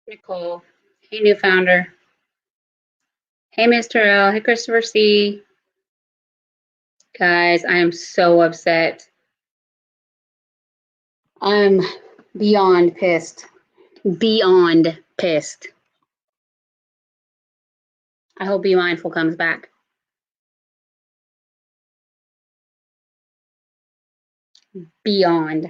Nicole. Hey, new founder. Hey, Mr. L. Hey, Christopher C. Guys, I am so upset. I'm beyond pissed. Beyond pissed. I hope Be Mindful comes back. Beyond.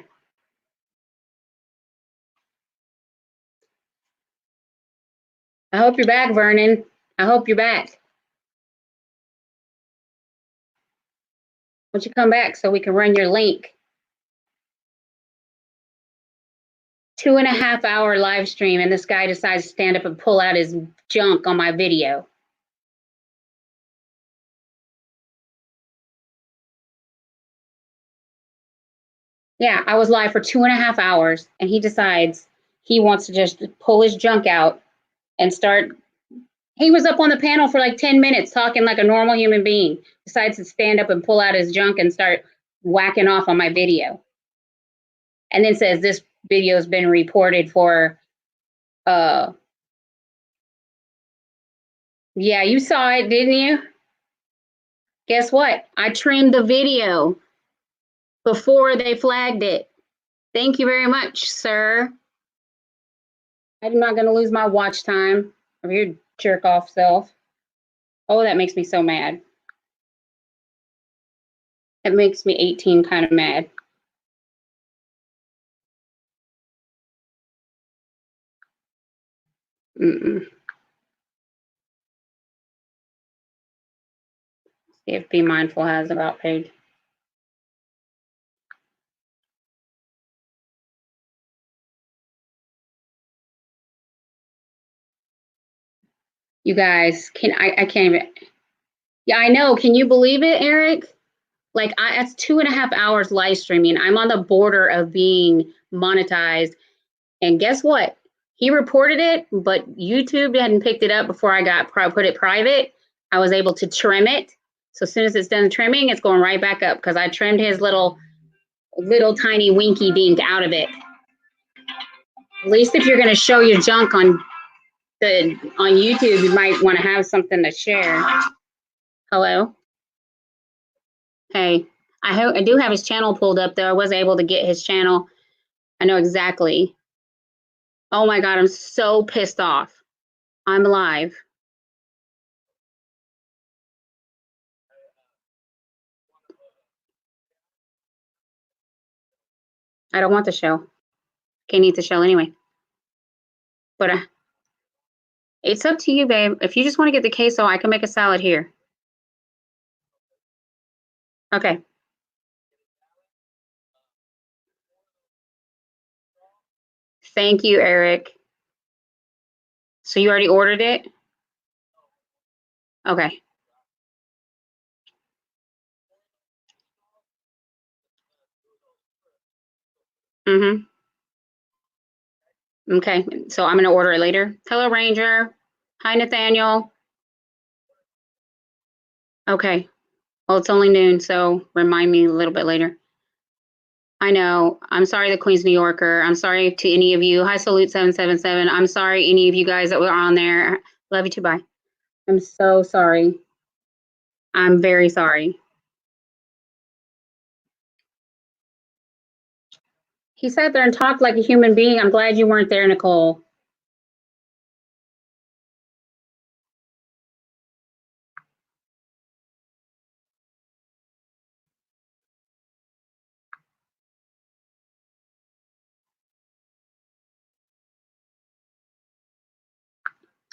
I hope you're back, Vernon. I hope you're back. Won't you come back so we can run your link? 2.5 hour live stream, and this guy decides to stand up and pull out his junk on my video. Yeah, I was live for 2.5 hours, and he decides he wants to just pull his junk out and start. He was up on the panel for like 10 minutes talking like a normal human being, decides to stand up and pull out his junk and start whacking off on my video. And then says this video has been reported for, yeah, you saw it, didn't you? Guess what? I trimmed the video before they flagged it. Thank you very much, sir. I'm not going to lose my watch time of your jerk off self. Oh, that makes me so mad. It makes me 18 kind of mad. See if Be Mindful has about page. You guys, I can't even. Yeah, I know. Can you believe it, Eric? Like, that's 2.5 hours live streaming. I'm on the border of being monetized. And guess what? He reported it, but YouTube hadn't picked it up before I put it private. I was able to trim it. So as soon as it's done trimming, it's going right back up because I trimmed his little tiny winky dink out of it. At least if you're going to show your junk on YouTube, you might want to have something to share. Hello? Hey, I do have his channel pulled up though. I was able to get his channel. I know exactly. Oh my God, I'm so pissed off. I'm live. I don't want the show. Can't eat the show anyway. But it's up to you, babe. If you just want to get the queso, I can make a salad here. Okay. Thank you, Eric. So you already ordered it? Okay. Mm-hmm. Okay. So I'm going to order it later. Hello, Ranger. Hi, Nathaniel. Okay. Well, it's only noon, so remind me a little bit later. I know. I'm sorry, the Queen's New Yorker. I'm sorry to any of you. Hi, Salute 777. I'm sorry, any of you guys that were on there. Love you too. Bye. I'm so sorry. I'm very sorry. He sat there and talked like a human being. I'm glad you weren't there, Nicole.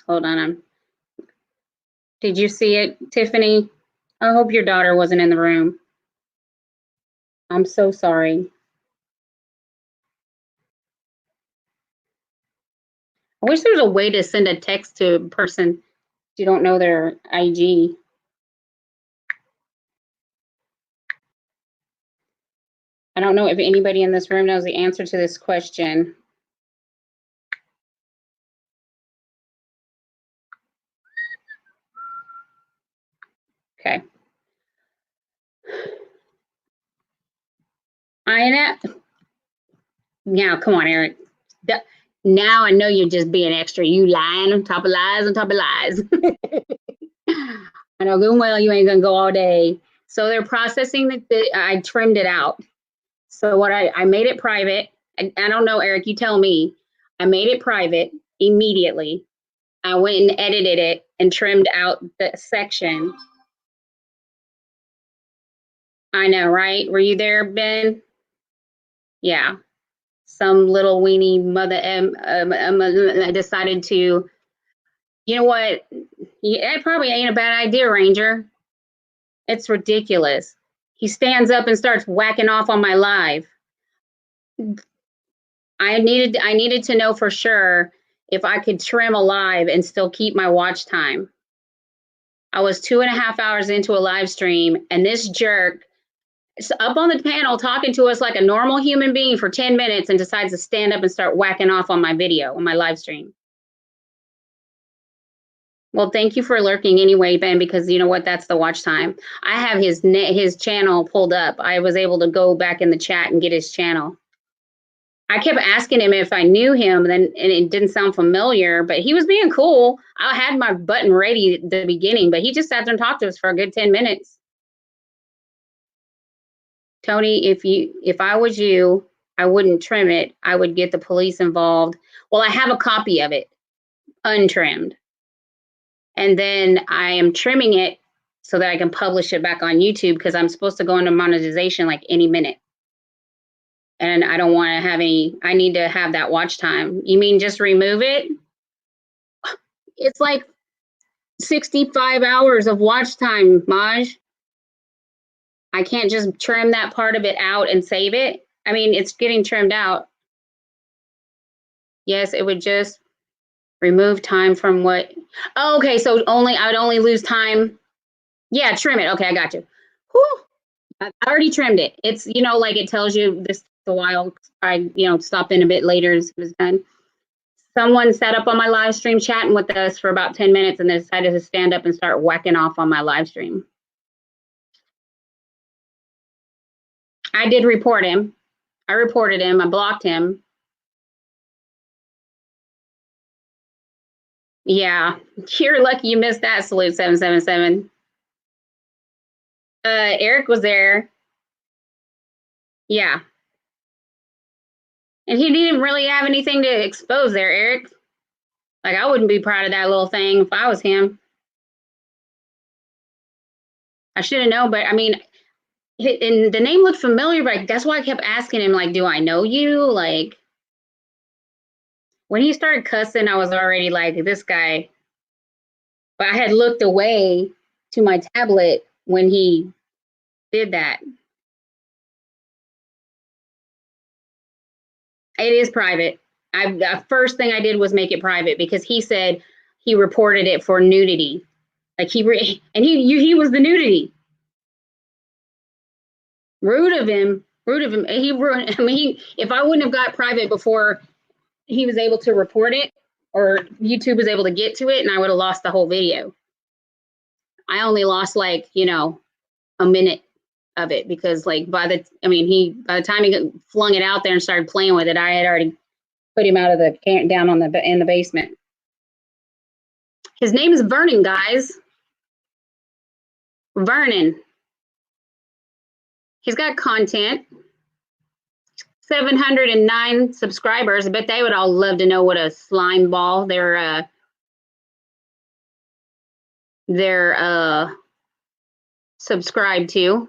Hold on. Did you see it, Tiffany? I hope your daughter wasn't in the room. I'm so sorry. I wish there was a way to send a text to a person you don't know their IG. I don't know if anybody in this room knows the answer to this question. Okay. I know. Yeah, come on, Eric. Now I know you're just being extra. You lying on top of lies on top of lies. I know good and well you ain't gonna go all day. So they're processing that I trimmed it out. So what I made it private. I don't know, Eric, you tell me. I made it private immediately. I went and edited it and trimmed out the section. I know, right? Were you there, Ben? Yeah. Some little weenie mother decided to, you know what? Yeah, it probably ain't a bad idea, Ranger. It's ridiculous. He stands up and starts whacking off on my live. I needed to know for sure if I could trim a live and still keep my watch time. I was 2.5 hours into a live stream, and this jerk is up on the panel talking to us like a normal human being for 10 minutes and decides to stand up and start whacking off on my video, on my live stream. Well, thank you for lurking anyway, Ben, because you know what? That's the watch time. I have his channel pulled up. I was able to go back in the chat and get his channel. I kept asking him if I knew him, and it didn't sound familiar, but he was being cool. I had my button ready at the beginning, but he just sat there and talked to us for a good 10 minutes. Tony, if I was you, I wouldn't trim it. I would get the police involved. Well, I have a copy of it, untrimmed. And then I am trimming it so that I can publish it back on YouTube because I'm supposed to go into monetization like any minute. And I don't want to have I need to have that watch time. You mean just remove it? It's like 65 hours of watch time, Maj. I can't just trim that part of it out and save it. I mean, it's getting trimmed out. Yes, it would just remove time from what? Oh, okay, so I would only lose time. Yeah, trim it. Okay, I got you. Whew. I already trimmed it. It's, like it tells you this a while. I, stopped in a bit later as it was done. Someone sat up on my live stream chatting with us for about 10 minutes and they decided to stand up and start whacking off on my live stream. I did report him. I reported him. I blocked him. Yeah, you're lucky you missed that, Salute 777. Eric was there. Yeah. And he didn't really have anything to expose there, Eric. Like, I wouldn't be proud of that little thing if I was him. I should have known, but I mean, and the name looked familiar, but that's why I kept asking him, like, do I know you? Like, when he started cussing, I was already like, this guy. But I had looked away to my tablet when he did that. It is private. The first thing I did was make it private because he said he reported it for nudity. Like he was the nudity. Rude of him. If I wouldn't have got private before he was able to report it, or YouTube was able to get to it, and I would have lost the whole video. I only lost like, a minute of it because like by the time he flung it out there and started playing with it, I had already put him out of the down in the basement. His name is Vernon, guys. Vernon. He's got content. 709 subscribers. I bet they would all love to know what a slime ball they're subscribed to.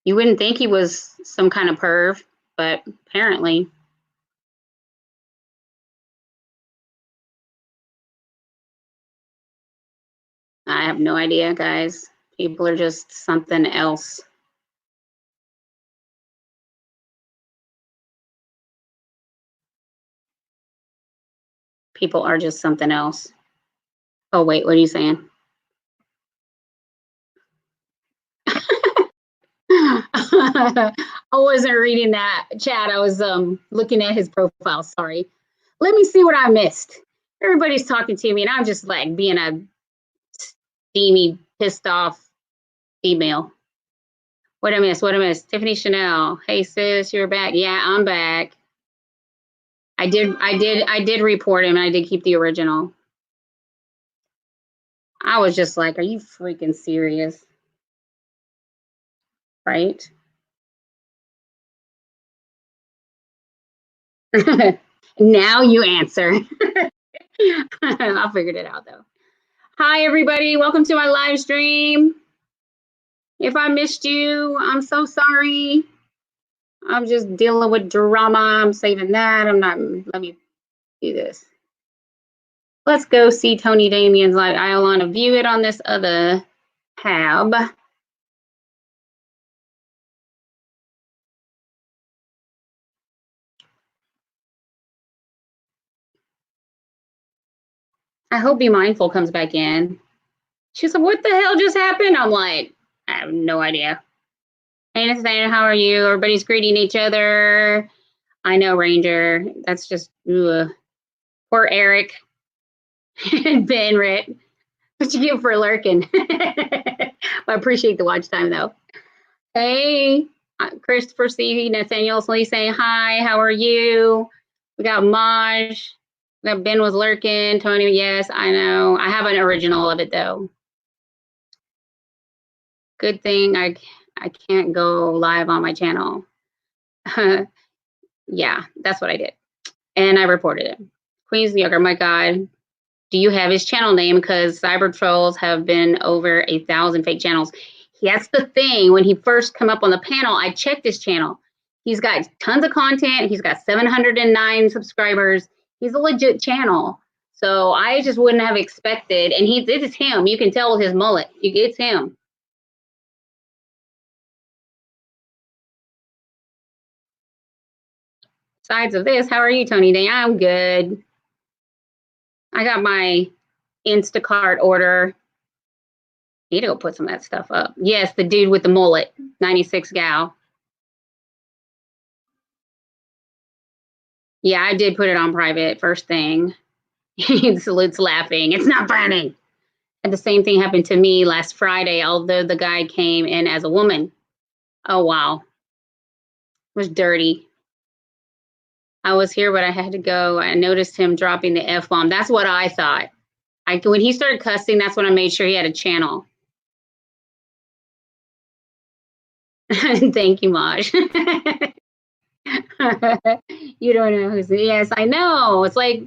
You wouldn't think he was some kind of perv, but apparently. I have no idea, guys. People are just something else. People are just something else. Oh, wait, what are you saying? I wasn't reading that chat. I was looking at his profile. Sorry. Let me see what I missed. Everybody's talking to me, and I'm just like being a steamy, pissed off female. What I miss? What I miss? Tiffany Chanel. Hey sis, you're back. Yeah, I'm back. I did report him and I did keep the original. I was just like, are you freaking serious? Right? Now you answer. I figured it out though. Hi everybody, welcome to my live stream. If I missed you, I'm so sorry. I'm just dealing with drama. I'm saving that. Let me do this. Let's go see Tony Damien's live. I want to view it on this other tab. I hope Be Mindful comes back in. She said, what the hell just happened? I'm like, I have no idea. Hey, Nathaniel, how are you? Everybody's greeting each other. I know, Ranger. That's just, ugh. Poor Eric and Ben Ritt. What you get for lurking? I appreciate the watch time, though. Hey, Christopher C. Nathaniel Lee saying hi. How are you? We got Maj. We got Ben was lurking. Tony, yes, I know. I have an original of it, though. Good thing I can't go live on my channel. Yeah, that's what I did. And I reported it. Queens New Yorker, my God. Do you have his channel name? Because cyber trolls have been over 1,000 fake channels. That's the thing. When he first come up on the panel, I checked his channel. He's got tons of content. He's got 709 subscribers. He's a legit channel. So I just wouldn't have expected. And this is him. You can tell with his mullet. It's him. Besides of this, how are you, Tony Day? I'm good. I got my Instacart order. Need to go put some of that stuff up. Yes, the dude with the mullet, 96 gal. Yeah, I did put it on private first thing. It's laughing. It's not funny. And the same thing happened to me last Friday, although the guy came in as a woman. Oh, wow. It was dirty. I was here, but I had to go. I noticed him dropping the F-bomb. That's what I thought. When he started cussing, that's when I made sure he had a channel. Thank you, Maj. You don't know who's. Yes, I know. It's like,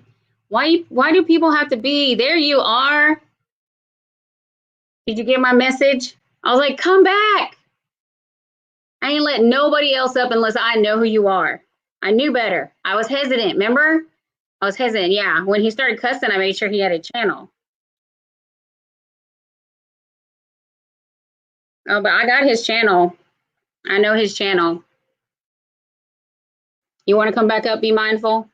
why do people have to be there? You are. Did you get my message? I was like, come back. I ain't letting nobody else up unless I know who you are. I knew better. I was hesitant. Remember? I was hesitant. Yeah. When he started cussing, I made sure he had a channel. Oh, but I got his channel. I know his channel. You want to come back up? Be mindful.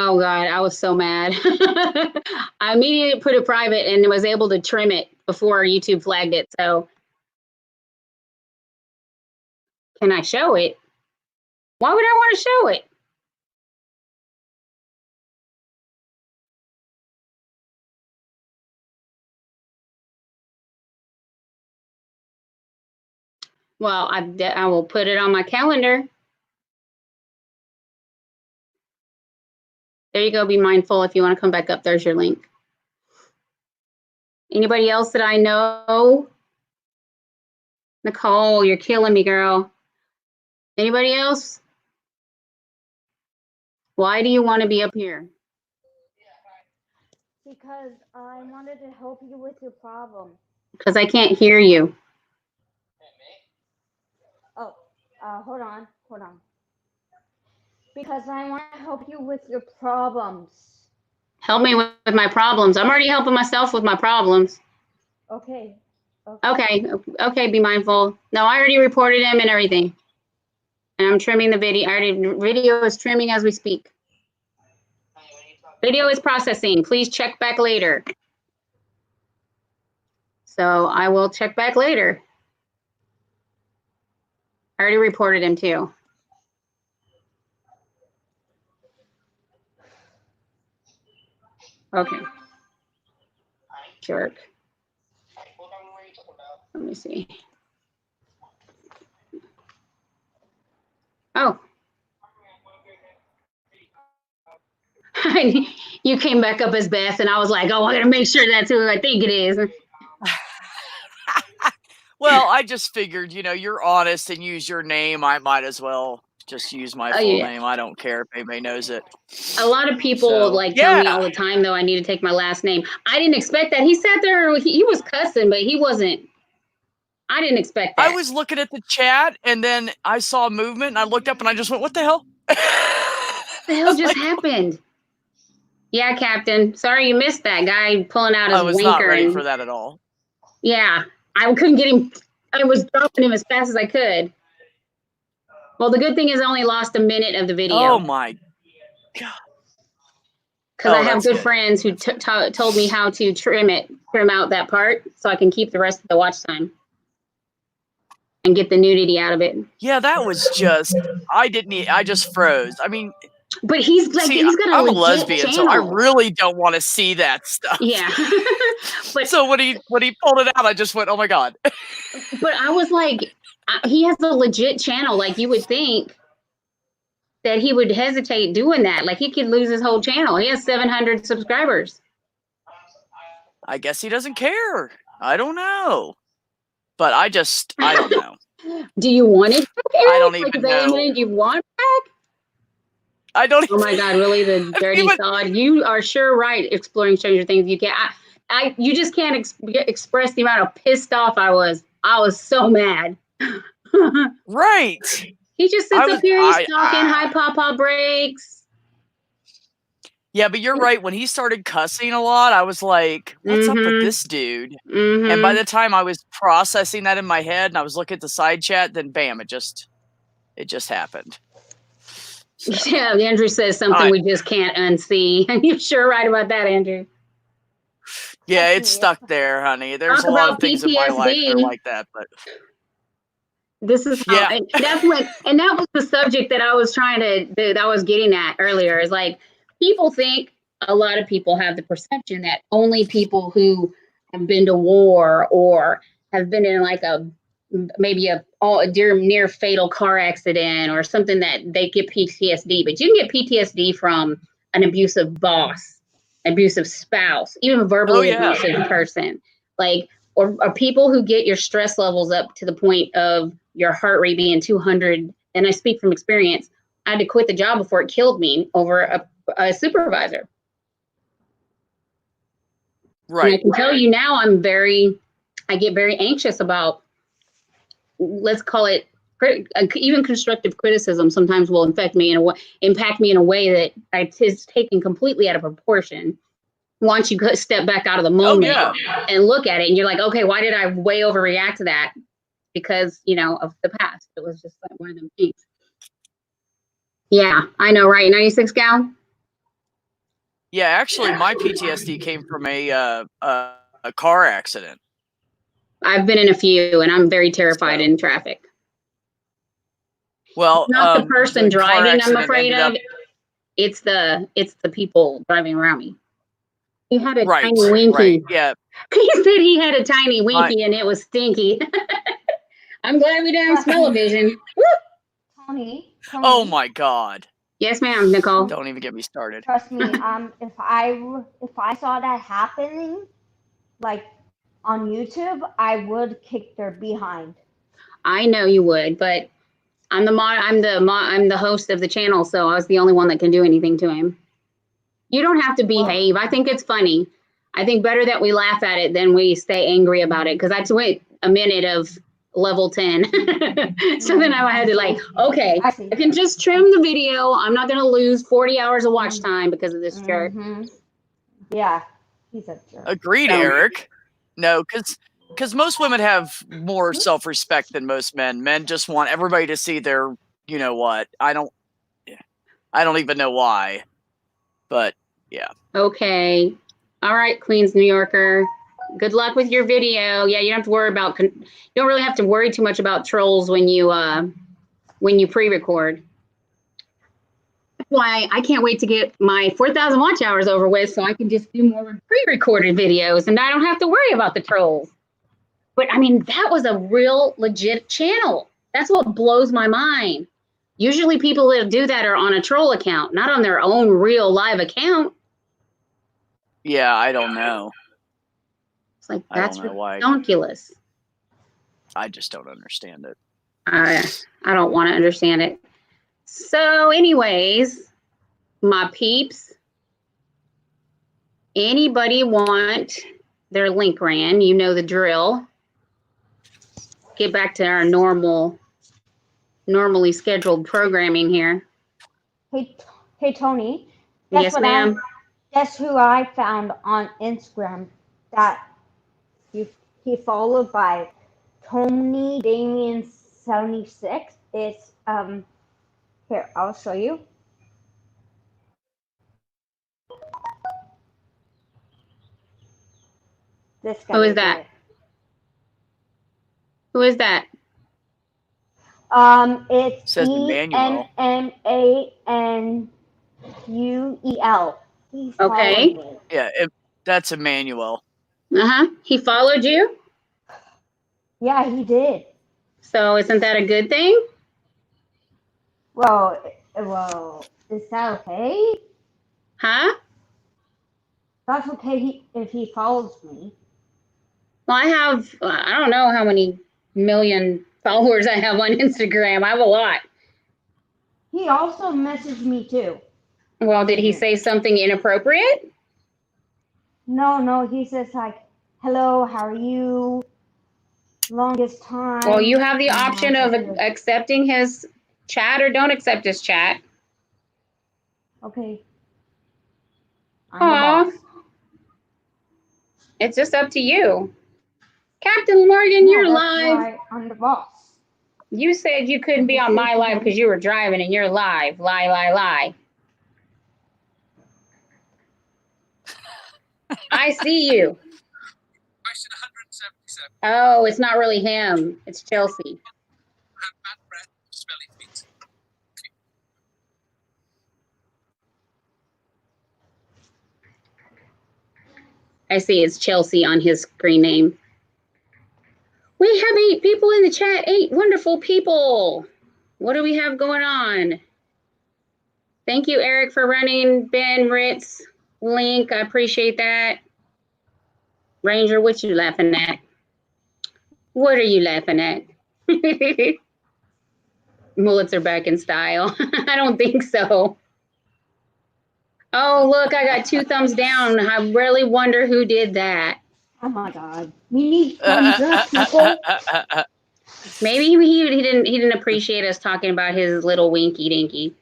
Oh God, I was so mad. I immediately put it private and was able to trim it before YouTube flagged it. So can I show it? Why would I want to show it? Well, I will put it on my calendar. There you go. Be mindful. If you want to come back up, there's your link. Anybody else that I know? Nicole, you're killing me, girl. Anybody else? Why do you want to be up here? Because I wanted to help you with your problem. Because I can't hear you. Oh, hold on. Because I want to help you with your problems. Help me with my problems. I'm already helping myself with my problems. Okay. Okay, be mindful. No, I already reported him and everything. And I'm trimming the video. Video is trimming as we speak. Video is processing. Please check back later. So I will check back later. I already reported him too. Okay. Jerk. Let me see. Oh. You came back up as Beth, and I was like, oh, I gotta make sure that's who I think it is. Well, I just figured, you're honest and use your name. I might as well just use my full name. I don't care if anybody knows it. A lot of people tell me all the time, though, I need to take my last name. I didn't expect that. He sat there, he was cussing, but he wasn't. I didn't expect that. I was looking at the chat, and then I saw movement, and I looked up, and I just went, what the hell? What the hell just happened? Yeah, Captain. Sorry you missed that guy pulling out his wanker. I was not ready for that at all. Yeah, I couldn't get him. I was dropping him as fast as I could. Well, the good thing is I only lost a minute of the video. Oh, my God. Because I have good friends who told me how to trim out that part so I can keep the rest of the watch time and get the nudity out of it. Yeah, that was just, I just froze. I mean, but he's like, he's got I'm a lesbian, channel. So I really don't want to see that stuff. Yeah. But so when he pulled it out, I just went, oh my God. But I was like, he has a legit channel. Like, you would think that he would hesitate doing that. Like, he could lose his whole channel. He has 700 subscribers. I guess he doesn't care. I don't know. But I don't know. Do you want it back, Eric? I don't even know. Do you want it back? I don't even. Oh my God, really? The dirty sod. You are sure right. Exploring Stranger Things. You can't. You just can't express the amount of pissed off I was. I was so mad. Right. He just sits up here. He's talking. Hi, Papa breaks. Yeah, but you're right. When he started cussing a lot, I was like, what's up with this dude? And by the time I was processing that in my head and I was looking at the side chat, then bam, it just happened. So, yeah, Andrew says something we just can't unsee. You're sure right about that, Andrew. Yeah, it's stuck there, honey. There's a lot of things in my life that are like that, but this is how, and that was the subject that I was that I was getting at earlier. Is like, people think, a lot of people have the perception that only people who have been to war or have been in like maybe a near fatal car accident or something that they get PTSD, but you can get PTSD from an abusive boss, abusive spouse, even a verbally abusive person, like, or people who get your stress levels up to the point of your heart rate being 200. And I speak from experience. I had to quit the job before it killed me over a supervisor. Right. And I can tell you now, I get very anxious about, let's call it, even constructive criticism sometimes will impact me in a way that it's taken completely out of proportion. Once you step back out of the moment and look at it, and you're like, okay, why did I way overreact to that? Because, of the past. It was just like one of them things. Yeah, I know, right? 96 gal? Yeah, actually, my PTSD came from a car accident. I've been in a few, and I'm very terrified in traffic. Well, it's not the person driving I'm afraid of. It's the people driving around me. He had a tiny winky. Right, yeah. He said he had a tiny winky and it was stinky. I'm glad we didn't have smell-o-vision. Tony. Oh my God. Yes, ma'am, Nicole. Don't even get me started. Trust me. If I saw that happening, like on YouTube, I would kick their behind. I know you would, but I'm the host of the channel, so I was the only one that can do anything to him. You don't have to behave. I think it's funny. I think better that we laugh at it than we stay angry about it, because that's went a minute of level 10. So then I had to okay, I can just trim the video. I'm not going to lose 40 hours of watch time because of this jerk. Yeah, he's a jerk. Agreed, Eric. No, because most women have more self-respect than most men. Men just want everybody to see their, you know what? I don't even know why. But yeah. Okay. All right, Queens, New Yorker. Good luck with your video. Yeah, you don't have to worry about. You don't really have to worry too much about trolls when you pre-record. why I can't wait to get my 4,000 watch hours over with so I can just do more pre-recorded videos and I don't have to worry about the trolls. But I mean, that was a real legit channel. That's what blows my mind. Usually people that do that are on a troll account, not on their own real live account. Yeah, I don't know. It's like, I that's don't know why. ridiculous. I just don't understand it. I don't want to understand it. So anyways, my peeps, anybody want their link ran, you know the drill. Get back to our normally scheduled programming here. Hey Tony. Yes, ma'am. Guess who I found on Instagram that he followed by Tony Damien 76. It's here, I'll show you. This guy. Who is that? Who is that? It's Says Emmanuel. ENNANUEL. He Okay. followed me. Yeah, that's Emmanuel. He followed you? Yeah, he did. So isn't that a good thing? Well, is that okay? Huh? That's okay if he follows me. Well, I don't know how many million followers I have on Instagram. I have a lot. He also messaged me too. Well, did he say something inappropriate? No, he says like, hello, how are you? Longest time. Well, you have the option of accepting his chat or don't accept his chat. Okay. Aw. It's just up to you. Captain Morgan, you're live. Why I'm the boss. You said you couldn't be on my live because you were driving and you're live. Lie. I see you. Question 177. Oh, it's not really him. It's Chelsea. Have bad breath, smelly feet. I see it's Chelsea on his screen name. We have 8 people in the chat. 8 wonderful people. What do we have going on? Thank you, Eric, for running. Ben, Ritz, Link, I appreciate that. Ranger, what you laughing at? What are you laughing at? Mullets are back in style. I don't think so. Oh, look, I got 2 thumbs down. I really wonder who did that. Oh my God. We need thumbs up, people. Maybe he didn't appreciate us talking about his little winky dinky.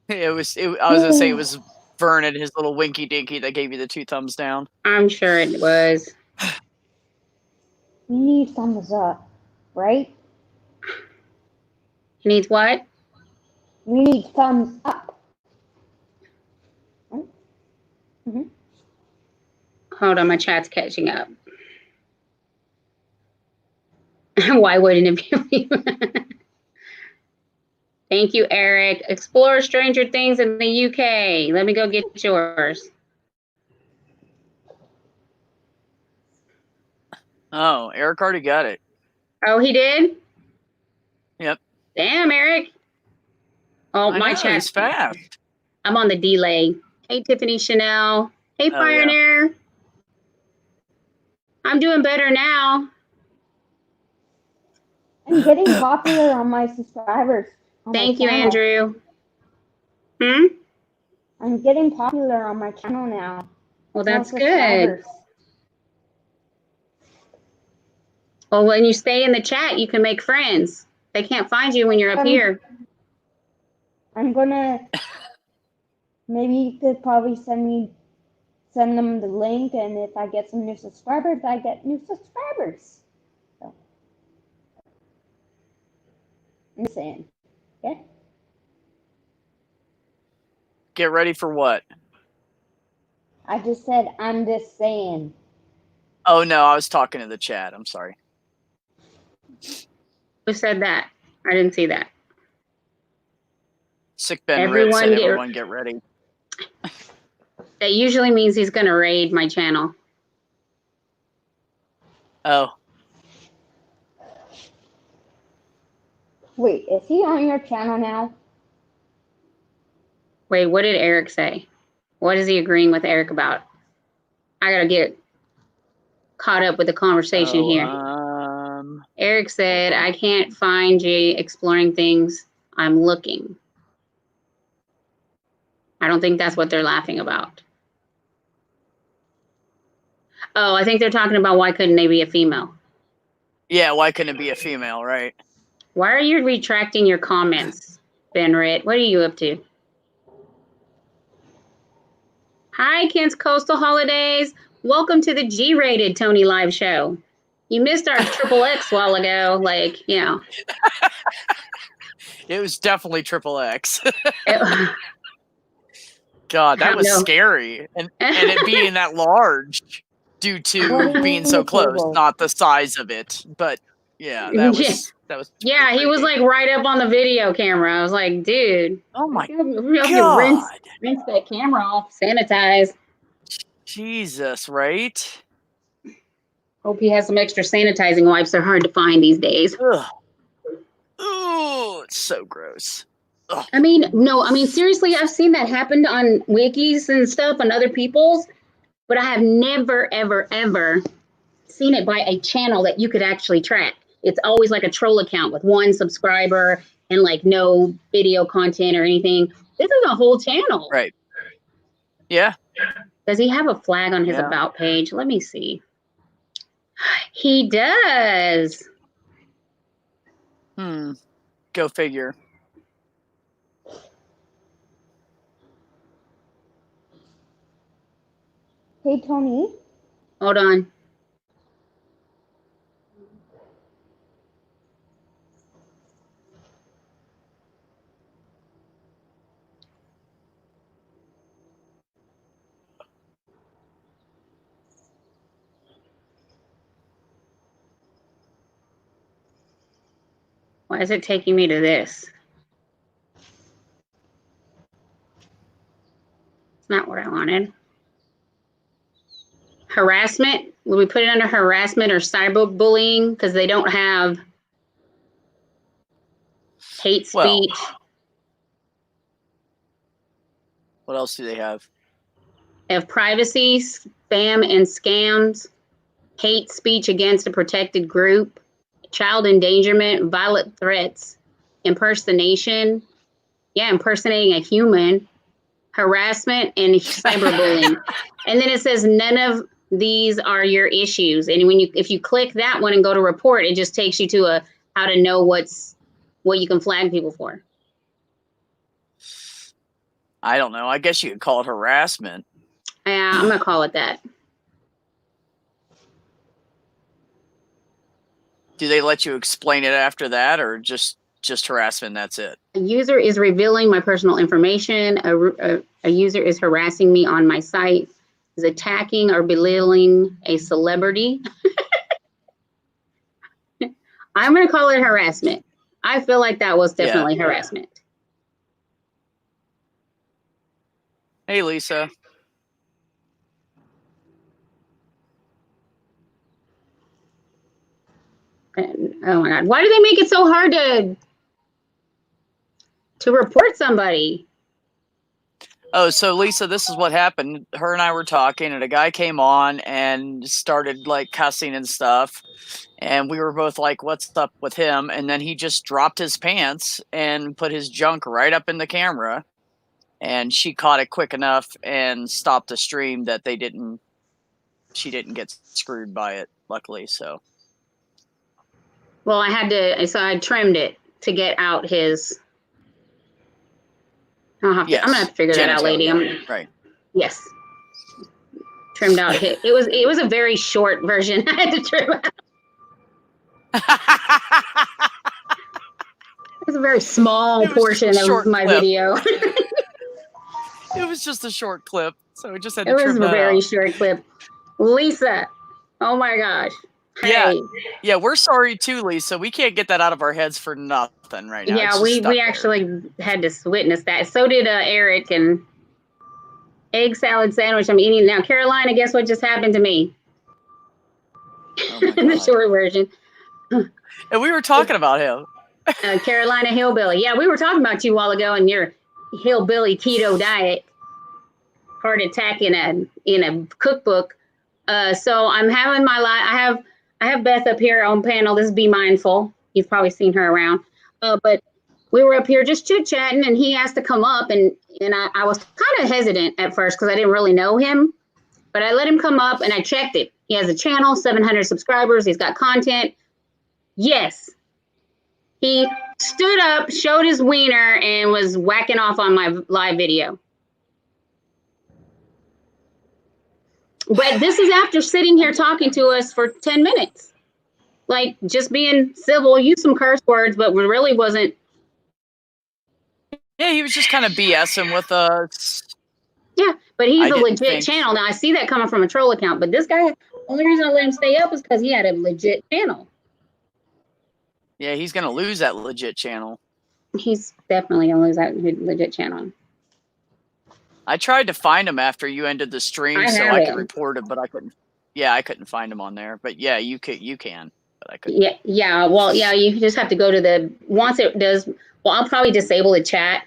I was gonna say it was Vernon, his little winky dinky, that gave you the 2 thumbs down. I'm sure it was. We need thumbs up, right? He needs what? We need thumbs up. Mm-hmm. Hold on, my chat's catching up. Why wouldn't it be? Thank you, Eric. Explore Stranger Things in the UK. Let me go get yours. Oh, Eric already got it. Oh, he did? Yep. Damn, Eric. Oh, my chat's fast. I'm on the delay. Hey, Tiffany Chanel. Hey, Fire and Air. I'm doing better now. I'm getting popular on my subscribers. Thank you, Andrew. I'm getting popular on my channel now. Well, that's good. Well, when you stay in the chat, you can make friends. They can't find you when you're up here. I'm gonna. Maybe you could probably send them the link, and if I get some new subscribers, I get new subscribers. So, I'm saying, okay? Get ready for what? I just said, I'm just saying. Oh, no, I was talking to the chat. I'm sorry. Who said that? I didn't see that. Sick Ben Rip said Everyone everyone get ready. That usually means he's going to raid my channel. Oh, Wait, is he on your channel now? Wait, what did Eric say? What is he agreeing with Eric about? I got to get caught up with the conversation here. Eric said, I can't find you exploring things. I'm looking. I don't think that's what they're laughing about. Oh, I think they're talking about why couldn't they be a female? yeah, why couldn't it be a female, right? Why are you retracting your comments, Ben Ritt? What are you up to? Hi, Kent's Coastal Holidays. Welcome to the G-rated Tony live show. You missed our triple X while ago, like, you know. It was definitely triple X. It, God, that was No. scary. And it being that large due What to do you being mean so the close, table? not the size of it. But yeah, that was yeah, he was like right up on the video camera. I was like, dude. oh my God. Rinse that camera off, sanitize. Jesus, right? Hope he has some extra sanitizing wipes. They're hard to find these days. Ugh. Ooh, it's so gross. Ugh. I mean, seriously, I've seen that happen on wikis and stuff on other people's, but I have never, ever, ever seen it by a channel that you could actually track. It's always like a troll account with one subscriber and like no video content or anything. This is a whole channel. Right. Yeah. Does he have a flag on his Yeah. about page? Let me see. He does. Go figure. Hey, Tony. Hold on. Why is it taking me to this? It's not what I wanted. Harassment? Will we put it under harassment or cyberbullying? Because they don't have hate speech. Well, what else do they have? They have privacy, spam and scams, hate speech against a protected group, child endangerment, violent threats, impersonation, impersonating a human, harassment, and cyberbullying. And then it says none of these are your issues. And if you click that one and go to report, it just takes you to how to know what you can flag people for. I don't know. I guess you could call it harassment. Yeah, I'm gonna call it that. Do they let you explain it after that, or just harassment? That's it. A user is revealing my personal information. A user is harassing me on my site. Is attacking or belittling a celebrity. I'm going to call it harassment. I feel like that was definitely harassment. Hey, Lisa. And, oh my God. Why do they make it so hard to report somebody? Oh, so Lisa, this is what happened. Her and I were talking, and a guy came on and started like cussing and stuff. And we were both like, what's up with him? And then he just dropped his pants and put his junk right up in the camera. And she caught it quick enough and stopped the stream that she didn't get screwed by it, luckily. So. Well, I trimmed it to get out his. I'm gonna have to figure that out, lady. Right. Yes. Trimmed out it was a very short version. I had to trim out. It was a very small portion of my video. It was just a short clip, so we just had to trim that out. It was a very short clip. Lisa, oh my gosh. Hey. Yeah, we're sorry too, Lisa. We can't get that out of our heads for nothing. something right now. Yeah, It's just we stuck there. actually had to witness that. So did Eric, and egg salad sandwich I'm eating now. Carolina, guess what just happened to me? Oh my The God. short version. And we were talking about him. Carolina Hillbilly. Yeah, we were talking about you a while ago and your hillbilly keto diet. Heart attack in a cookbook. So I'm having my life. I have Beth up here on panel. This is Be Mindful. You've probably seen her around. But we were up here just chit chatting, and he asked to come up, and I was kind of hesitant at first because I didn't really know him. But I let him come up, and I checked it. He has a channel, 700 subscribers. He's got content. Yes. He stood up, showed his wiener, and was whacking off on my live video. But this is after sitting here talking to us for 10 minutes. Like, just being civil, use some curse words, but we really wasn't. Yeah, he was just kind of BSing with us. Yeah, but he's I a didn't legit think- channel. Now, I see that coming from a troll account, but this guy, only reason I let him stay up is because he had a legit channel. Yeah, he's going to lose that legit channel. He's definitely going to lose that legit channel. I tried to find him after you ended the stream I so have I could him. report it, but I couldn't. Yeah, I couldn't find him on there. But yeah, you can, but I couldn't. Yeah. Well, yeah, you just have to go to the, once it does, well, I'll probably disable the chat,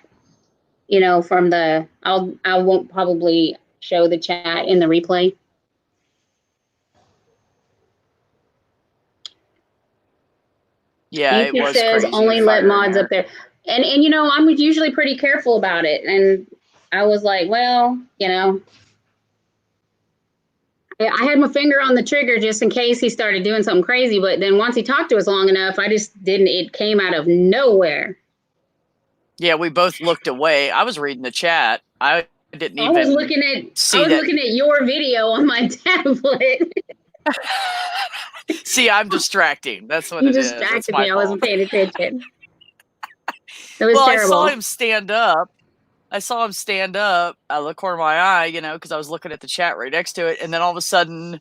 from the, I won't probably show the chat in the replay. Yeah, it YouTube was says crazy. only let fire in mods there. up there. And I'm usually pretty careful about it. And I was like, well, I had my finger on the trigger just in case he started doing something crazy. But then once he talked to us long enough, I just didn't, it came out of nowhere. Yeah, we both looked away. I was reading the chat. I didn't even I was looking at your video on my tablet. See, I'm distracting. That's what You it is. That's distracted my me. I fault. wasn't paying attention. It was Well, terrible. I saw him stand up. Out of the corner of my eye, because I was looking at the chat right next to it. And then all of a sudden,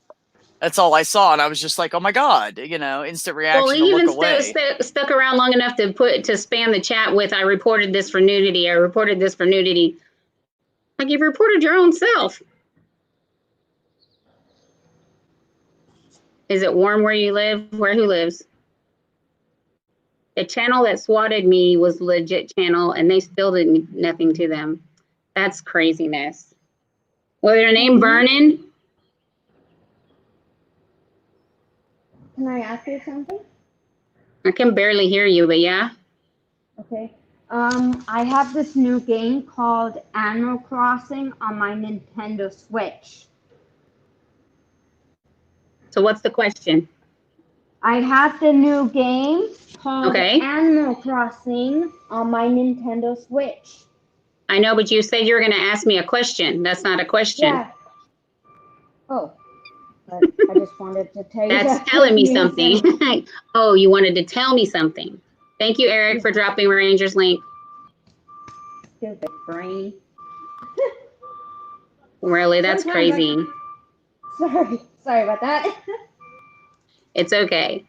that's all I saw. And I was just like, oh my God, instant reaction Well, he to even look away. stuck around long enough to spam the chat with, I reported this for nudity. I reported this for nudity. Like, you've reported your own self. Is it warm where you live? Who lives? The channel that swatted me was legit channel, and they still did nothing to them. That's craziness. Was their name Vernon? Can I ask you something? I can barely hear you, but yeah. Okay. I have this new game called Animal Crossing on my Nintendo Switch. So what's the question? I have the new game called Okay. Animal Crossing on my Nintendo Switch. I know, but you said you were going to ask me a question. That's not a question. Yeah. Oh. But I just wanted to tell you That's that. telling me You something. said- Oh, you wanted to tell me something. Thank you, Eric, for dropping Ranger's link. Stupid brain. Really, that's Sometimes crazy. Sorry about that. It's okay.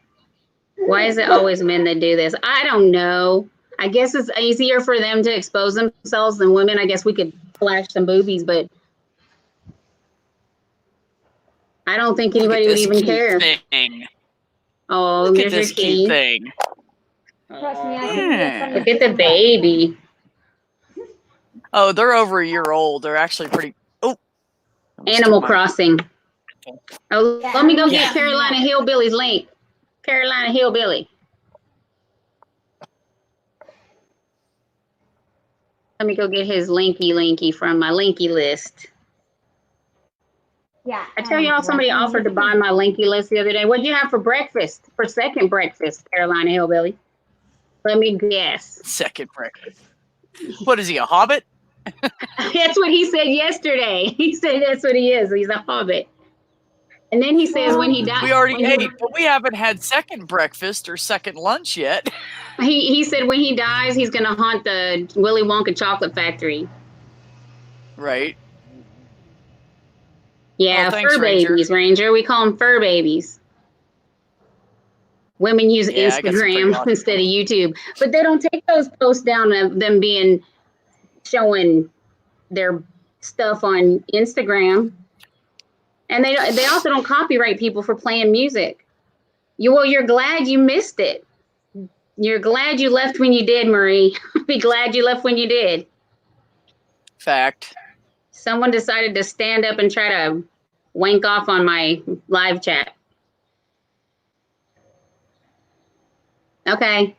Why is it always men that do this? I don't know. I guess it's easier for them to expose themselves than women. I guess we could flash some boobies, but I don't think anybody would even care. Thing. Oh, Look at there's your this cute kitty. thing. Trust me, I can do it from Look at the baby. Oh, they're over a year old. They're actually pretty. Oh, almost Animal took my- Crossing. Oh, Yeah, let me go yeah. get Carolina Hillbilly's link. Carolina Hillbilly. Let me go get his linky from my linky list. Yeah. I tell y'all, somebody offered to buy my linky list the other day. What'd you have for breakfast? For second breakfast, Carolina Hillbilly? Let me guess. Second breakfast. What is he, a hobbit? That's what he said yesterday. He said that's what he is. He's a hobbit. And then he says when he dies. We already ate, but we haven't had second breakfast or second lunch yet. He said when he dies, he's going to haunt the Willy Wonka chocolate factory. Right. Yeah, Oh, thanks, fur Ranger. babies, Ranger. We call them fur babies. Women use Yeah, I got some pretty Instagram awesome instead of ones. YouTube, but they don't take those posts down of them showing their stuff on Instagram. And they also don't copyright people for playing music. You're glad you missed it. You're glad you left when you did, Marie. Be glad you left when you did. Fact. Someone decided to stand up and try to wank off on my live chat. Okay.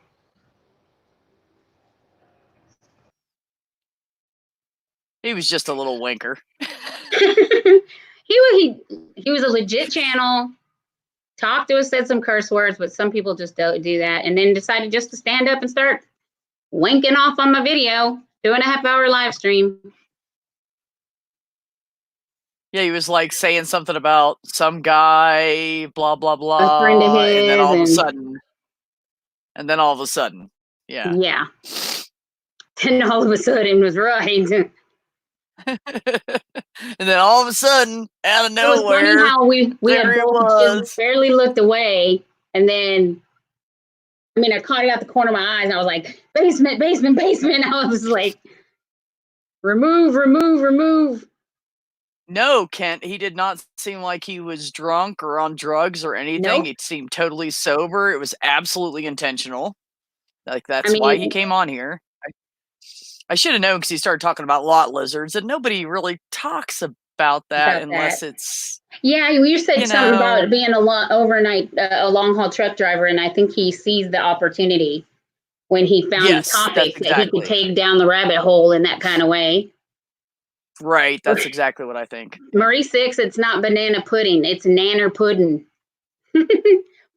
He was just a little wanker. he was a legit channel. Talked to us, said some curse words, but some people just don't do that. And then decided just to stand up and start wanking off on my video, 2.5-hour live stream. Yeah, he was like saying something about some guy, blah blah blah, A friend of his, and then all of a sudden, yeah. Yeah. Then all of a sudden was right. And then all of a sudden, out of nowhere, it was funny how we had there both barely looked away, and then I caught it out the corner of my eyes, and I was like, basement, basement, basement. I was like, remove, remove, remove. No, Kent, he did not seem like he was drunk or on drugs or anything. Nope. He seemed totally sober. It was absolutely intentional. Like, that's why he came on here. I should have known because he started talking about lot lizards, and nobody really talks about that unless it's... Yeah, you said something about being a long haul truck driver, and I think he seized the opportunity when he found the topic that he could take down the rabbit hole in that kind of way. Right, that's exactly what I think. Marie 6, it's not banana pudding, it's nanner pudding.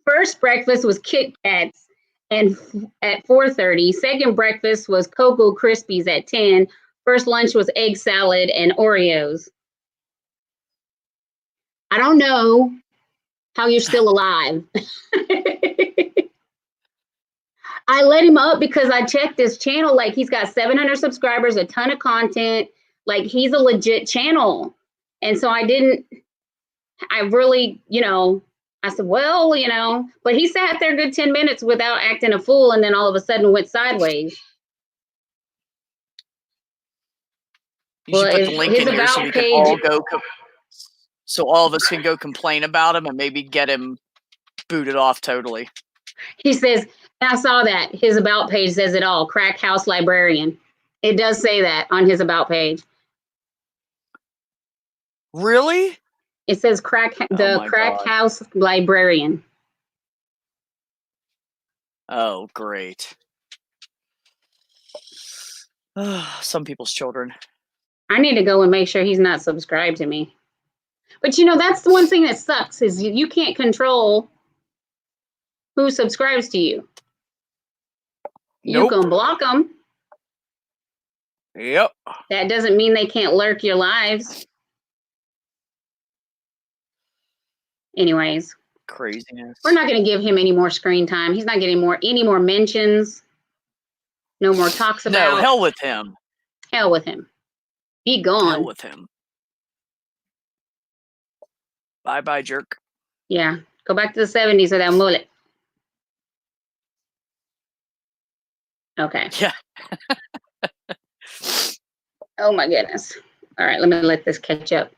First breakfast was Kit Kats and at 4:30. Second breakfast was Cocoa Krispies at 10. First lunch was egg salad and Oreos. I don't know how you're still alive. I let him up because I checked his channel. Like, he's got 700 subscribers, a ton of content. Like, he's a legit channel. And so I really, I said, well, but he sat there a good 10 minutes without acting a fool, and then all of a sudden went sideways. You should put the link in here so we can all go, so all of us can go complain about him and maybe get him booted off totally. He says, I saw that. His about page says it all. Crack House Librarian. It does say that on his about page. Really? It says Crack House Librarian. Oh, great. Some people's children. I need to go and make sure he's not subscribed to me. But that's the one thing that sucks is you can't control who subscribes to you. Nope. You can block them. Yep. That doesn't mean they can't lurk your lives. Anyways. Craziness. We're not going to give him any more screen time. He's not getting any more mentions. No more talks about. No, hell with him. Hell with him. Be gone. Hell with him. Bye-bye, jerk. Yeah. Go back to the 70s with that mullet. Okay. Yeah. Oh my goodness. All right, let me let this catch up.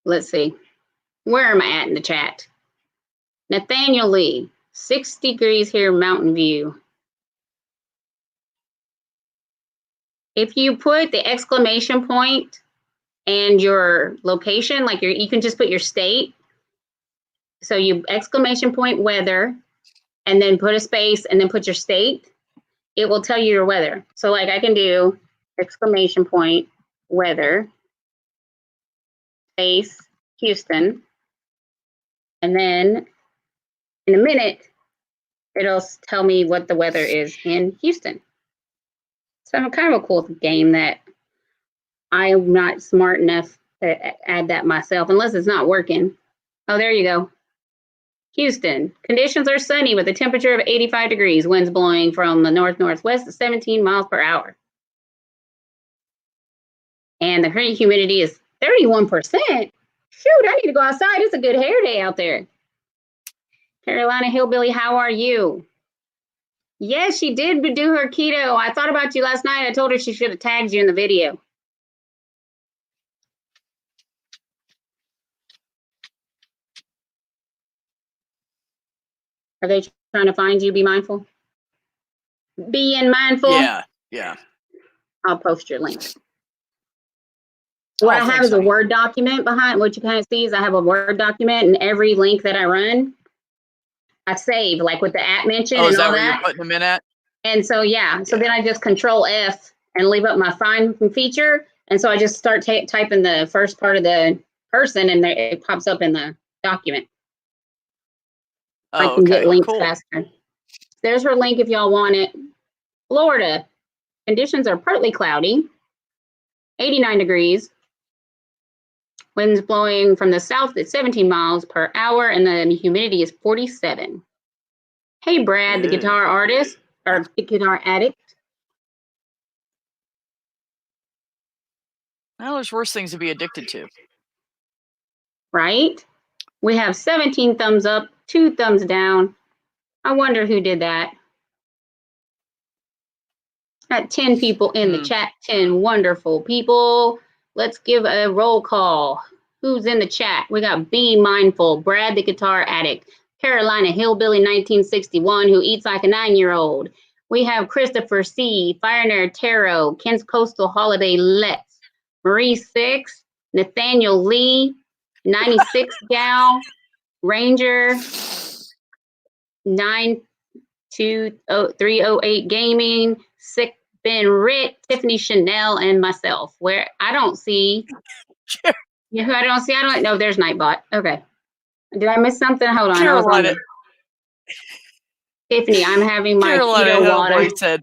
Let's see. Where am I at in the chat? Nathaniel Lee, 6 degrees here, Mountain View. If you put the exclamation point and your location, like you can just put your state. So you exclamation point weather, and then put a space, and then put your state. It will tell you your weather. So like I can do exclamation point weather, space, Houston. And then in a minute, it'll tell me what the weather is in Houston. So I'm kind of a cool game that I'm not smart enough to add that myself, unless it's not working. Oh, there you go. Houston, conditions are sunny with a temperature of 85 degrees, winds blowing from the north-northwest at 17 miles per hour. And the humidity is 31%. Shoot, I need to go outside. It's a good hair day out there. Carolina Hillbilly, how are you? Yes, she did do her keto. I thought about you last night. I told her she should have tagged you in the video. Are they trying to find you? Be mindful. Being mindful. Yeah. I'll post your link. What I have is a Word document behind. What you kind of see is I have a Word document, and every link that I run, I save, like with the @mention and all that. Is that where you're putting them in at? And so, then I just Control F and leave up my find feature. And so I just start typing the first part of the person, and it pops up in the document. I can get links faster. There's her link if y'all want it. Florida, conditions are partly cloudy, 89 degrees. Winds blowing from the south at 17 miles per hour, and the humidity is 47. Hey, Brad, the guitar artist, or the guitar addict. Well, there's worse things to be addicted to. Right? We have 17 thumbs up, 2 thumbs down. I wonder who did that. Got 10 people in the chat, 10 wonderful people. Let's give a roll call. Who's in the chat? We got Be Mindful, Brad the Guitar Addict, Carolina Hillbilly 1961, who eats like a 9-year-old. We have Christopher C., Fire Nerd Tarot, Ken's Coastal Holiday Let's, Marie 6, Nathaniel Lee, 96 Gal, Ranger, 92308 Gaming, Sick Ben Ritt, Tiffany Chanel, and myself. Where I don't see. Who I don't see? I don't know. There's Nightbot. Okay. Did I miss something? Hold on. Carolina. Tiffany, I'm having my keto water. Said,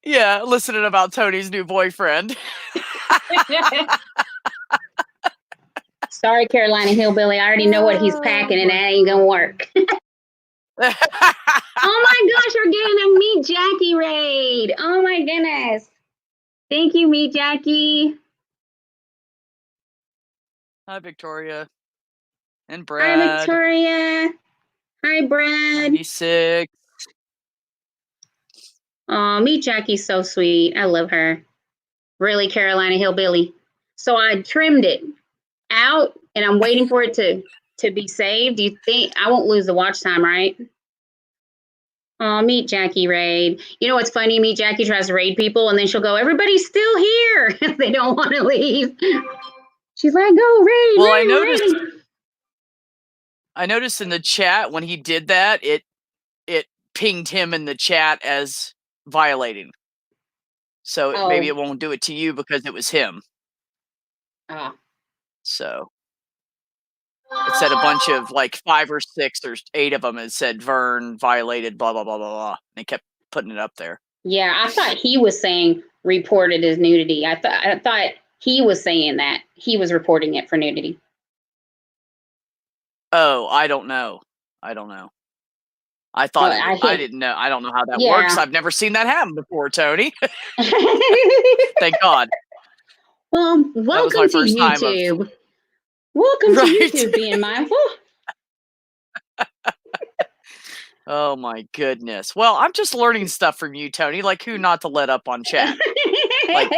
yeah, listening about Tony's new boyfriend. Sorry, Carolina Hillbilly. I already know what he's packing, and that ain't gonna work. Oh my gosh, we're getting a Meet Jackie raid. Oh my goodness. Thank you, Meet Jackie. Hi, Victoria. And Brad. Hi, Victoria. Hi, Brad. 96. Oh, Meet Jackie's so sweet. I love her. Really, Carolina Hillbilly. So I trimmed it out, and I'm waiting for it to be saved. Do you think I won't lose the watch time, right? Oh, Meet Jackie raid. You know what's funny? Meet Jackie tries to raid people, and then she'll go, everybody's still here. They don't want to leave. She's like, go raid. Well, raid, I noticed in the chat when he did that, it pinged him in the chat as violating. So maybe it won't do it to you because it was him. So it said a bunch of like 5 or 6 or 8 of them. It said Vern violated, blah, blah, blah, blah, blah. And they kept putting it up there. Yeah, I thought he was saying reported as nudity. I thought he was saying that. He was reporting it for nudity. Oh, I don't know. I thought I didn't know. I don't know how that works. I've never seen that happen before, Tony. Thank God. Well, welcome to YouTube. Welcome to YouTube, Being Mindful. Oh my goodness. Well, I'm just learning stuff from you, Tony, like who not to let up on chat. Like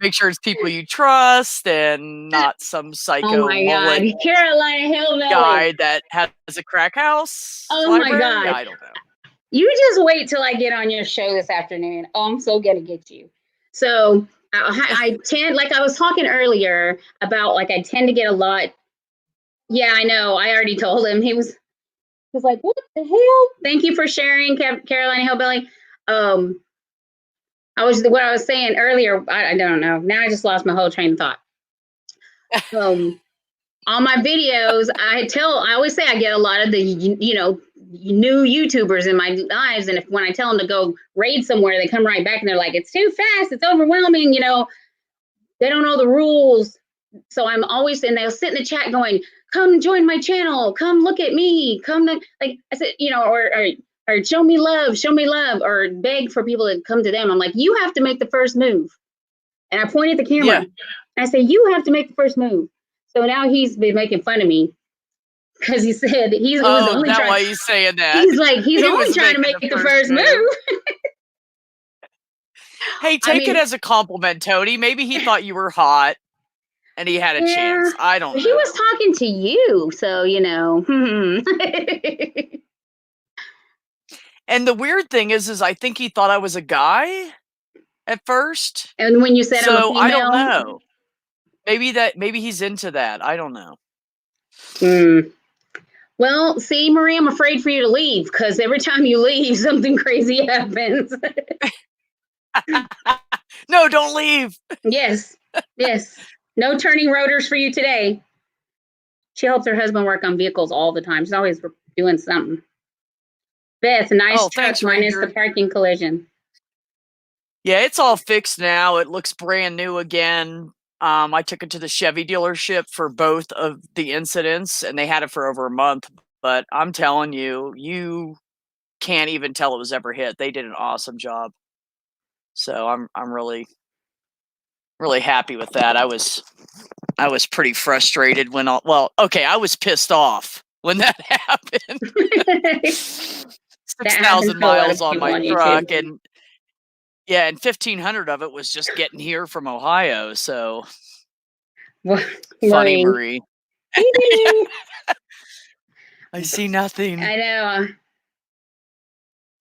make sure it's people you trust and not some psycho God. Carolina Hillbilly guy that has a crack house. My God. I don't know. You just wait till I get on your show this afternoon. Oh, I'm so gonna get you. So I tend, like I was talking earlier about, like I tend to get a lot. Yeah, I know. I already told him. He was like, what the hell? Thank you for sharing, Carolina Hillbilly. What I was saying earlier, I don't know. Now I just lost my whole train of thought. On my videos, I always say I get a lot of the, new YouTubers in my lives. And when I tell them to go raid somewhere, they come right back and they're like, it's too fast. It's overwhelming. They don't know the rules. So I'm always, and they'll sit in the chat going, come join my channel. Come look at me. Come to, like I said, or show me love, or beg for people to come to them. I'm like, you have to make the first move. And I point at the camera. And I say, you have to make the first move. So now he's been making fun of me because he said he was only trying. Why he's saying that? He's like, he's only was trying to making make the first move. Hey, take it as a compliment, Tony. Maybe he thought you were hot and he had a chance. I don't know. He was talking to you, so you know. And the weird thing is I think he thought I was a guy at first. And when you said I'm a female, I don't know. Maybe he's into that. I don't know. Well, see, Marie, I'm afraid for you to leave because every time you leave, something crazy happens. No, don't leave. Yes. No turning rotors for you today. She helps her husband work on vehicles all the time. She's always doing something. Beth, nice truck, thanks, minus Ranger. the parking collision. Yeah, it's all fixed now. It looks brand new again. I took it to the Chevy dealership for both of the incidents, and they had it for over a month. But I'm telling you, you can't even tell it was ever hit. They did an awesome job. So I'm really happy with that. I was pretty frustrated when I was pissed off when that happened. 6,000 miles on my truck, and 1,500 of it was just getting here from Ohio. So funny, Marie. I see nothing. I know.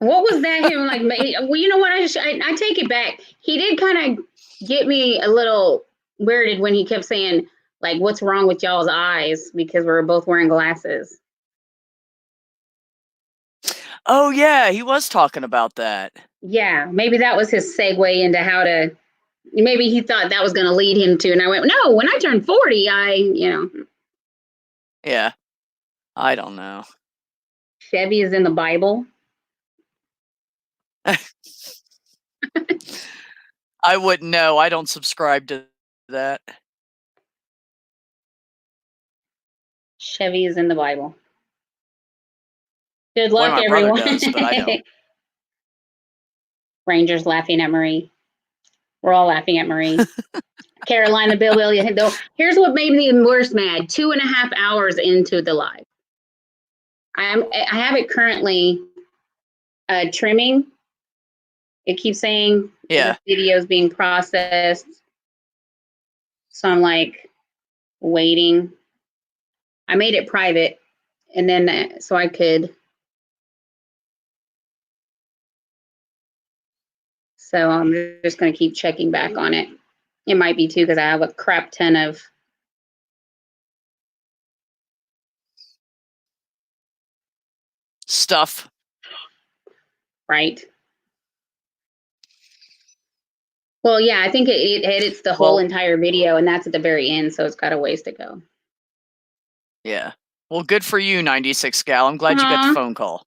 What was that? Him like? Well, you know what? I take it back. He did kind of get me a little weirded when he kept saying, like, "What's wrong with y'all's eyes?" Because we were both wearing glasses. Oh yeah, he was talking about that. Yeah, maybe that was his segue into how to. Maybe he thought that was going to lead him to, and I went, "No, when I turned 40, Yeah, I don't know. Chevy is in the Bible. I wouldn't know. I don't subscribe to that. Chevy is in the Bible. Good luck, my everyone. brother does, but I don't. Ranger's laughing at Marie. We're all laughing at Marie. Carolina Billy. Here's what made me worse mad. 2.5 hours into the live. I have it currently trimming. It keeps saying the video's being processed. So I'm like waiting. I made it private, and then so I could. So I'm just going to keep checking back on it. It might be too because I have a crap ton of stuff. Right. Well, yeah, I think it edits the whole entire video, and that's at the very end, so it's got a ways to go. Yeah. Well, good for you, 96 gal. I'm glad you got the phone call.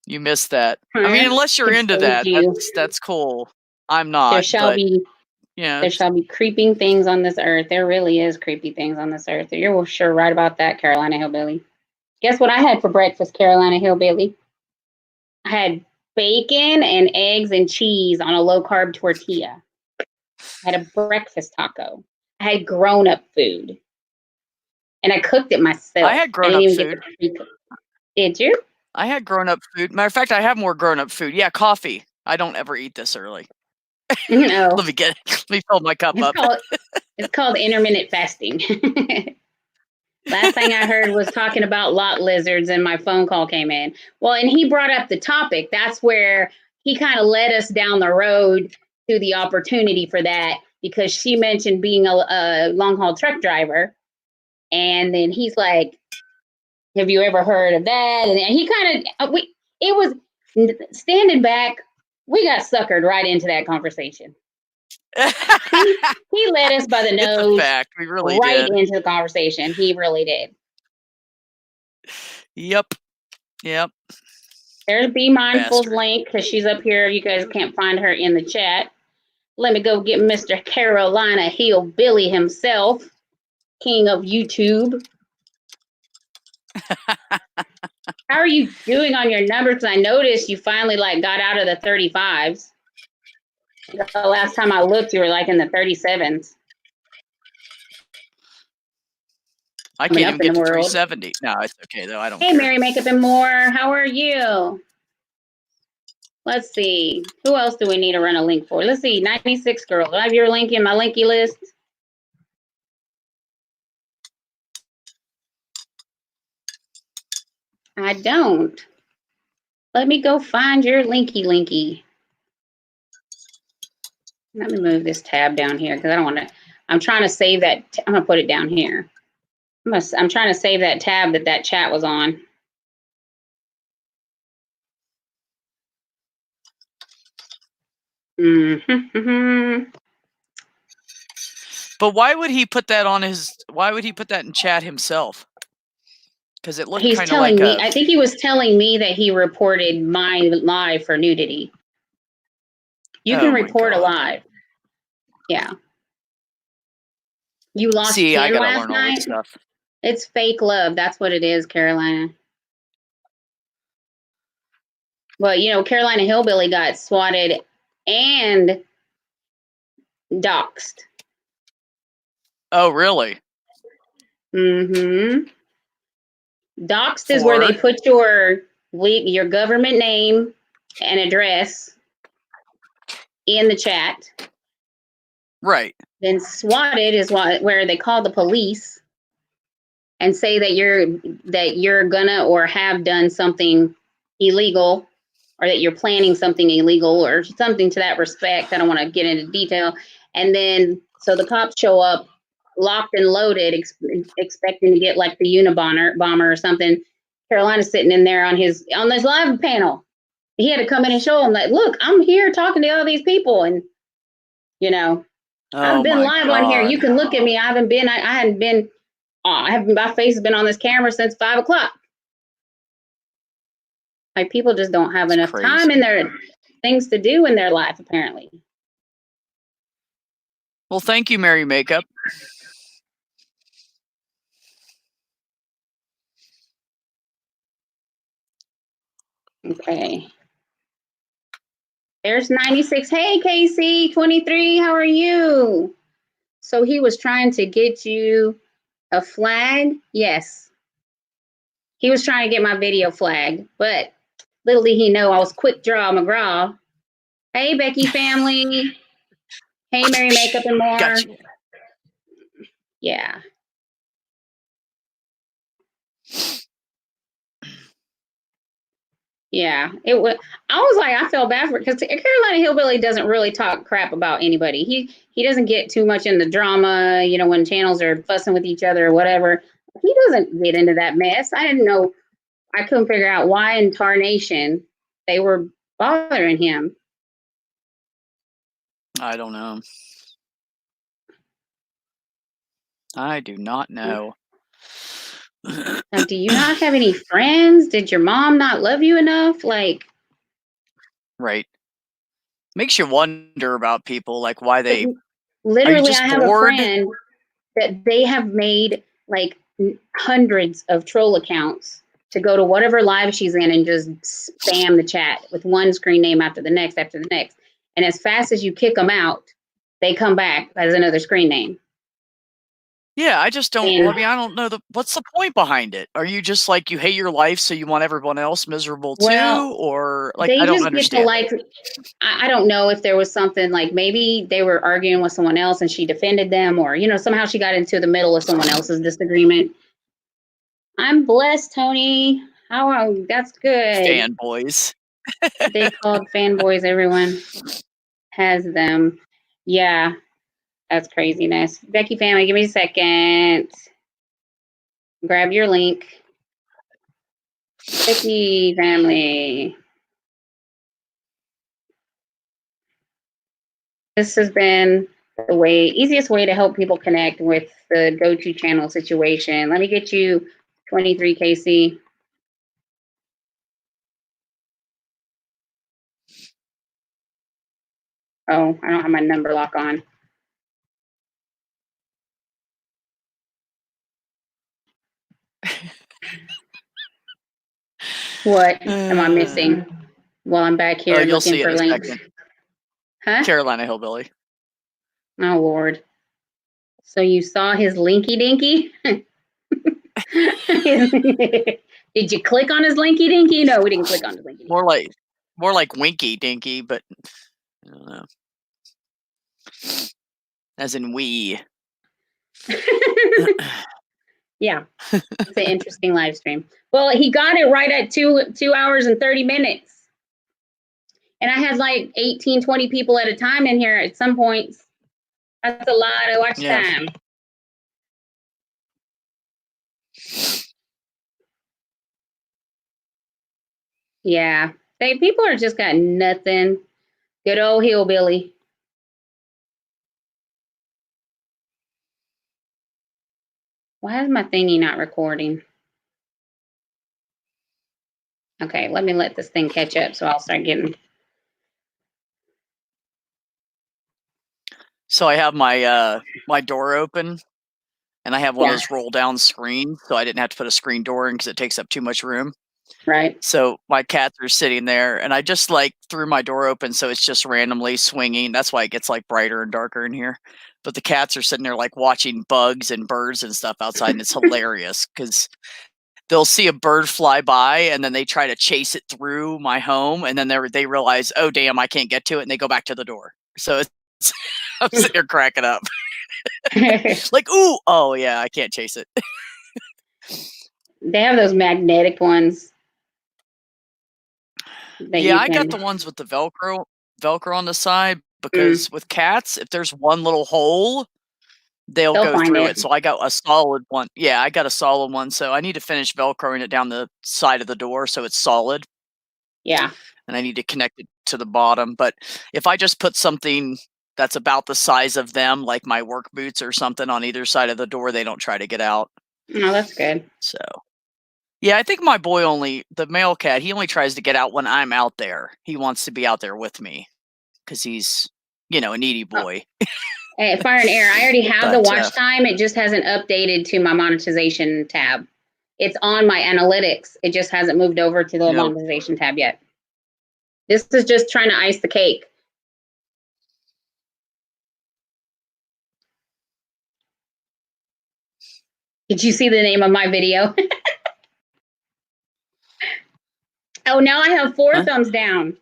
You missed that. I mean, unless you're into that, that's cool. I'm not. There shall be creeping things on this earth. There really is creepy things on this earth. You're sure right about that, Carolina Hillbilly. Guess what I had for breakfast, Carolina Hillbilly? I had bacon and eggs and cheese on a low-carb tortilla. I had a breakfast taco. I had grown-up food. And I cooked it myself. I had grown-up food. Did you? I had grown-up food. Matter of fact, I have more grown-up food. Yeah, coffee. I don't ever eat this early. No. Let me fill my cup up. It's called intermittent fasting. Last thing I heard was talking about lot lizards, and my phone call came in. Well, and he brought up the topic. That's where he kind of led us down the road to the opportunity for that, because she mentioned being a long-haul truck driver. And then he's like, have you ever heard of that? And he kind of, it was standing back. We got suckered right into that conversation. He led us by the nose. It's a fact. We really right did. into the conversation. He really did. Yep. There's Be Mindful's link, because she's up here. You guys can't find her in the chat. Let me go get Mr. Carolina Hillbilly himself, king of YouTube. How are you doing on your numbers? Because I noticed you finally got out of the 35s. The last time I looked, you were like in the 37s. I Coming can't up even in get the to world. 370. No, it's okay though. I don't Hey, care. Mary Makeup and More, how are you? Let's see. Who else do we need to run a link for? Let's see. 96 Girl. Do I have your link in my linky list? I don't. Let me go find your linky. Let me move this tab down here because I don't want to. I'm trying to save that. I'm going to put it down here. I'm trying to save that tab that chat was on. Mm-hmm. But why would he put that on his? Why would he put that in chat himself? Because it looked He's kind of telling like me. a. I think he was telling me that he reported my live for nudity. You can Oh my report a God. live. Yeah. You lost See, I 10 gotta last learn all this night? stuff. It's fake love. That's what it is, Carolina. Well, you know, Carolina Hillbilly got swatted and doxxed. Oh, really? Mm-hmm. Doxxed is where they put your government name and address in the chat. Right. Then swatted is where they call the police and say that you're gonna or have done something illegal, or that you're planning something illegal or something to that respect. I don't want to get into detail. And then so the cops show up locked and loaded, expecting to get like the Unabomber or something. Carolina's sitting in there on this live panel. He had to come in and show them like, look, I'm here talking to all these people, and you know, I've been live on here. You can look at me. I hadn't been. My face has been on this camera since 5 o'clock. Like, people just don't have enough time in their things to do in their life, apparently. Well, thank you, Mary Makeup. Okay. There's 96. Hey, Casey, 23. How are you? So he was trying to get you a flag? Yes. He was trying to get my video flagged, but little did he know I was Quick Draw McGraw. Hey, Becky family. Hey, Mary Makeup and More. Gotcha. Yeah. Yeah, it was. I was like, I felt bad for it because Carolina Hillbilly doesn't really talk crap about anybody. He doesn't get too much in the drama, you know, when channels are fussing with each other or whatever. He doesn't get into that mess. I didn't know. I couldn't figure out why in tarnation they were bothering him. I don't know. I do not know. Like, do you not have any friends? Did your mom not love you enough? Like, right. Makes you wonder about people, like why they. Literally, just I have bored? a friend that they have made like hundreds of troll accounts to go to whatever live she's in and just spam the chat with one screen name after the next. And as fast as you kick them out, they come back as another screen name. Yeah, I just don't. I mean, I don't know what's the point behind it. Are you just like you hate your life, so you want everyone else miserable too, or like I don't understand. I don't know if there was something like maybe they were arguing with someone else and she defended them, or you know, somehow she got into the middle of someone else's disagreement. I'm blessed, Tony. That's good. Fanboys. They called fanboys. Everyone has them. Yeah, that's craziness. Becky family, give me a second. Grab your link. Becky family. This has been the easiest way to help people connect with the go-to channel situation. Let me get you 23 KC. Oh, I don't have my number lock on. What am I missing while I'm back here You'll looking see for in a links? second. Huh? Carolina Hillbilly. Oh, Lord. So you saw his linky dinky? Did you click on his linky dinky? No, we didn't click on his linky dinky. More like Winky Dinky, but I don't know. As in we. Yeah, it's an interesting live stream. Well, he got it right at 2 hours and 30 minutes. And I had like 18, 20 people at a time in here at some points. That's a lot of watch time. Yeah, people are just got nothing. Good old hillbilly. Why is my thingy not recording? Okay, let me let this thing catch up so I'll start getting. So I have my my door open, and I have one of those roll down screens, so I didn't have to put a screen door in because it takes up too much room. Right. So my cats are sitting there, and I just like threw my door open so it's just randomly swinging. That's why it gets like brighter and darker in here. But the cats are sitting there like watching bugs and birds and stuff outside, and it's hilarious because they'll see a bird fly by and then they try to chase it through my home, and then they realize, oh damn, I can't get to it, and they go back to the door. So it's I'm sitting there cracking up. Like, ooh, oh yeah, I can't chase it. They have those magnetic ones. Yeah, I got the ones with the Velcro on the side because with cats, if there's one little hole, they'll go through it. So I got a solid one. Yeah, I got a solid one. So I need to finish Velcroing it down the side of the door so it's solid. Yeah. And I need to connect it to the bottom. But if I just put something that's about the size of them, like my work boots or something on either side of the door, they don't try to get out. Oh, that's good. So, yeah, I think my boy the male cat, he only tries to get out when I'm out there. He wants to be out there with me because he's, a needy boy. Hey, Fire and Air, I already have the watch time. It just hasn't updated to my monetization tab. It's on my analytics. It just hasn't moved over to the monetization tab yet. This is just trying to ice the cake. Did you see the name of my video? Oh, now I have 4 thumbs down.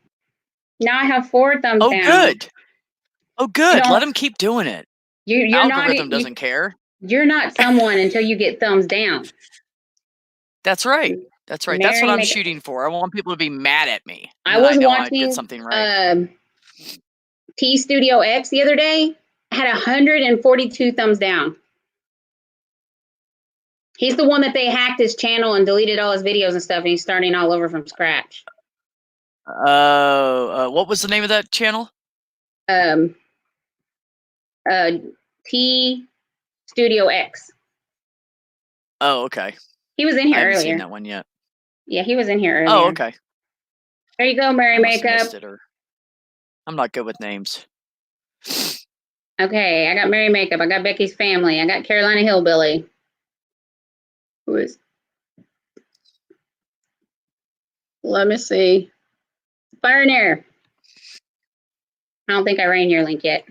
Now I have 4 thumbs down. Good. Oh, good. Let him keep doing it. Your algorithm doesn't care. You're not someone until you get thumbs down. That's right. That's right. That's what I'm shooting for. I want people to be mad at me. I was watching I did something right. T Studio X the other day. Had 142 thumbs down. He's the one that they hacked his channel and deleted all his videos and stuff, and he's starting all over from scratch. What was the name of that channel? T Studio X. Oh, okay. He was in here earlier. I haven't seen that one yet. Yeah, he was in here earlier. Oh, okay. There you go, Mary Makeup. I'm not good with names. Okay, I got Mary Makeup. I got Becky's Family. I got Carolina Hillbilly. Who is? Let me see. Fire and Air. I don't think I ran your link yet.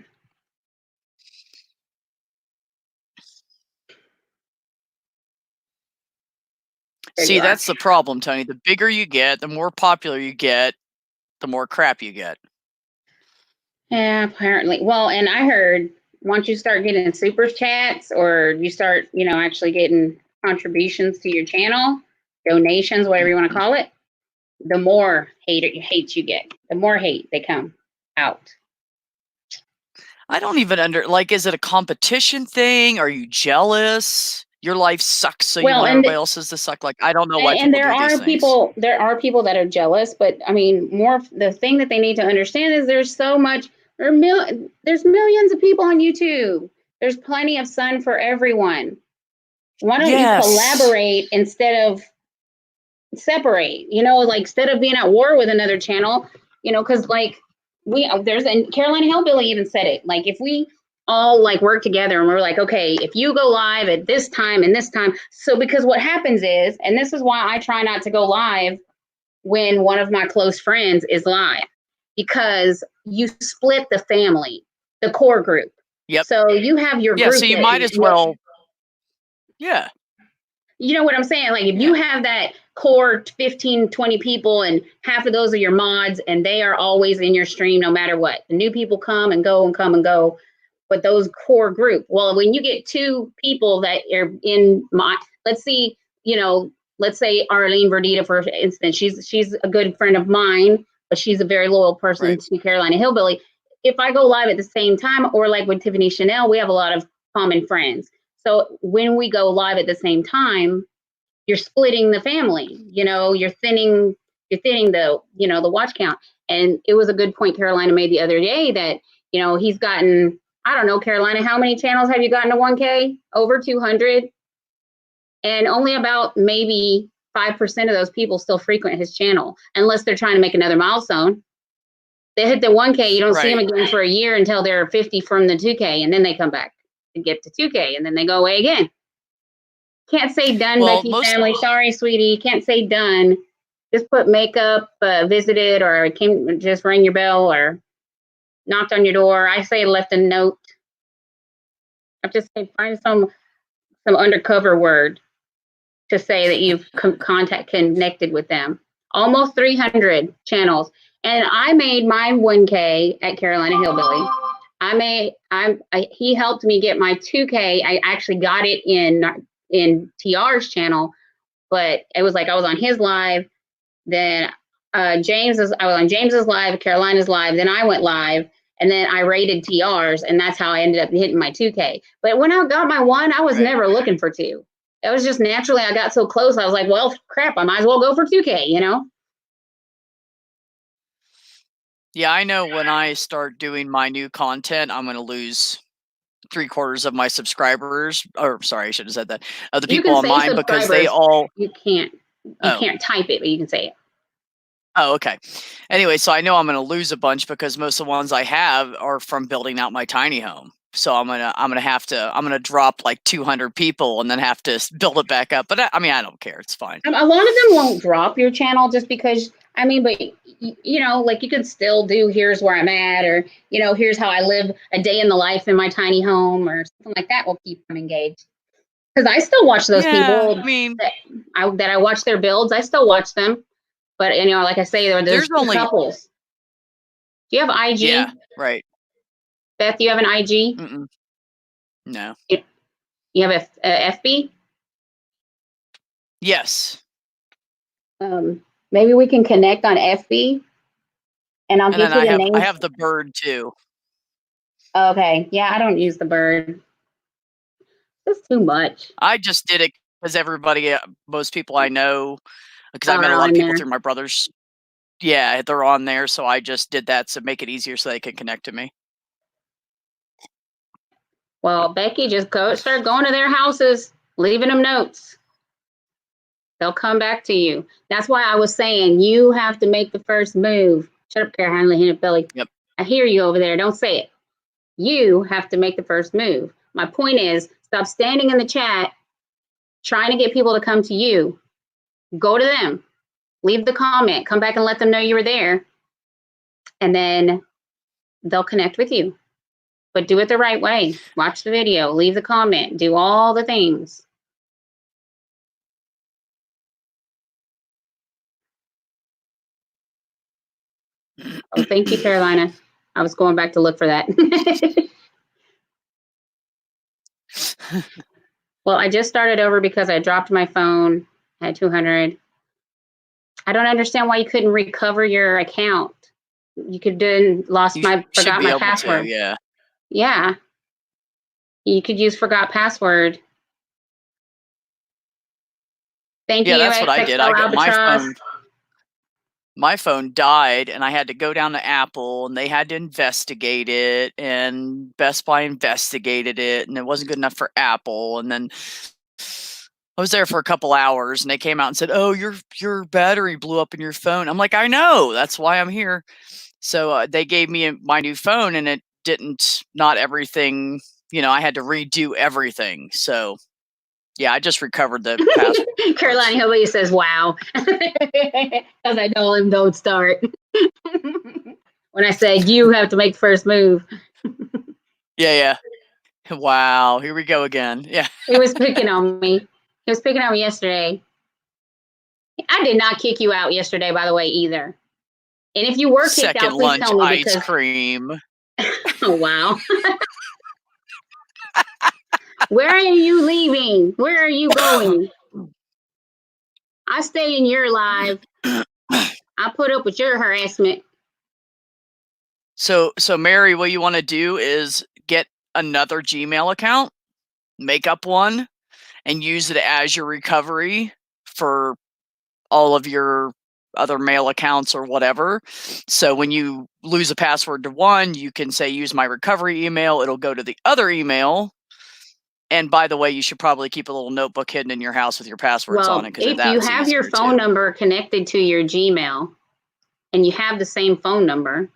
See, that's the problem, Tony. The bigger you get, the more popular you get, the more crap you get. Yeah, apparently. Well, and I heard once you start getting super chats or you start, actually getting contributions to your channel, donations, whatever you want to call it, the more hate you get, the more hate they come out. I don't even is it a competition thing? Are you jealous? Your life sucks, so you want everybody else's to suck. I don't know why. And there are people that are jealous, but I mean, the thing that they need to understand is there's so much. There's millions of people on YouTube. There's plenty of sun for everyone. Why don't you collaborate instead of separate? Instead of being at war with another channel, because Carolina Hillbilly even said it. If we all work together and we're okay, if you go live at this time and this time. So because what happens is, and this is why I try not to go live when one of my close friends is live, because you split the family, the core group. Yep. So you have your Yeah, group. so you that- might as well. Yeah. You know what I'm saying? Like if you have that core 15, 20 people and half of those are your mods and they are always in your stream no matter what. The new people come and go and come and go. But those core group, well, when you get two people that are in my, let's see, let's say Arlene Verdita, for instance, she's a good friend of mine, but she's a very loyal person to Carolina Hillbilly. If I go live at the same time, or like with Tiffany Chanel, we have a lot of common friends. So when we go live at the same time, you're splitting the family, you're thinning the, the watch count. And it was a good point Carolina made the other day that, he's gotten, I don't know, Carolina, how many channels have you gotten to 1K? Over 200. And only about maybe 5% of those people still frequent his channel, unless they're trying to make another milestone. They hit the 1K, you don't see them again for a year until they're 50 from the 2K, and then they come back to get to 2K, and then they go away again. Can't say done, Well, Becky family. Sorry, sweetie. Can't say done. Just put makeup, visited, or just rang your bell, or knocked on your door. I say left a note. I just say find some undercover word to say that you've connected with them. Almost 300 channels. And I made my 1K at Carolina Hillbilly. He helped me get my 2K. I actually got it in TR's channel, but it was like I was on his live. Then I was on James's live, Carolina's live. Then I went live, and then I rated TR's, and that's how I ended up hitting my 2K. But when I got my 1, I was never looking for 2. It was just naturally I got so close. I was like, well, crap, I might as well go for 2K, Yeah, I know when I start doing my new content, I'm going to lose 3/4 of my subscribers. Or sorry, I should have said that. The people on mine, because they all. You can't type it, but you can say it. Oh, okay. Anyway, so I know I'm going to lose a bunch because most of the ones I have are from building out my tiny home. So I'm gonna drop like 200 people and then have to build it back up. But I don't care. It's fine. A lot of them won't drop your channel just because. But like you could still do here's where I'm at, or here's how I live a day in the life in my tiny home, or something like that will keep them engaged. Because I still watch those people. That I watch their builds. I still watch them, but like I say, there's only couples. Do you have IG? Yeah, right. Beth, do you have an IG? Mm-mm. No. You have a FB? Yes. Maybe we can connect on FB, and I'll give you the name. I have the bird too. Okay. Yeah, I don't use the bird. It's too much. I just did it because most people I know, because I met a lot of people through my brothers. Yeah, they're on there, so I just did that to make it easier so they can connect to me. Well, Becky, just start going to their houses, leaving them notes. They'll come back to you. That's why I was saying you have to make the first move. Shut up, Carolina Hillbilly. Yep. I hear you over there. Don't say it. You have to make the first move. My point is, stop standing in the chat trying to get people to come to you. Go to them. Leave the comment. Come back and let them know you were there. And then they'll connect with you. But do it the right way. Watch the video. Leave the comment. Do all the things. Oh, thank you, Carolina. I was going back to look for that. Well, I just started over because I dropped my phone at 200. I don't understand why you couldn't recover your account. You could forgot my password. Yeah. Yeah. You could use forgot password. Thank you. Yeah, that's what I did. I got my phone died, and I had to go down to Apple, and they had to investigate it, and Best Buy investigated it, and it wasn't good enough for Apple. And then I was there for a couple hours, and they came out and said, "Oh, your battery blew up in your phone." I'm like, "I know. That's why I'm here." So they gave me my new phone, and it not everything. I had to redo everything. So. Yeah, I just recovered the password. Carolina Hillbilly says, wow. Because I told him don't start. when I said you have to make the first move. Yeah. Wow. Here we go again. Yeah. He was picking on me. He was picking on me yesterday. I did not kick you out yesterday, by the way, either. And if you were kicked Second out, please lunch tell me ice because. cream. Oh wow. Where are you leaving? Where are you going? I stay in your life. I put up with your harassment. So Mary, what you want to do is get another Gmail account, make up one, and use it as your recovery for all of your other mail accounts or whatever. So when you lose a password to one, you can say use my recovery email. It'll go to the other email. And by the way, you should probably keep a little notebook hidden in your house with your passwords on it. If you have your phone number connected to your Gmail and you have the same phone number,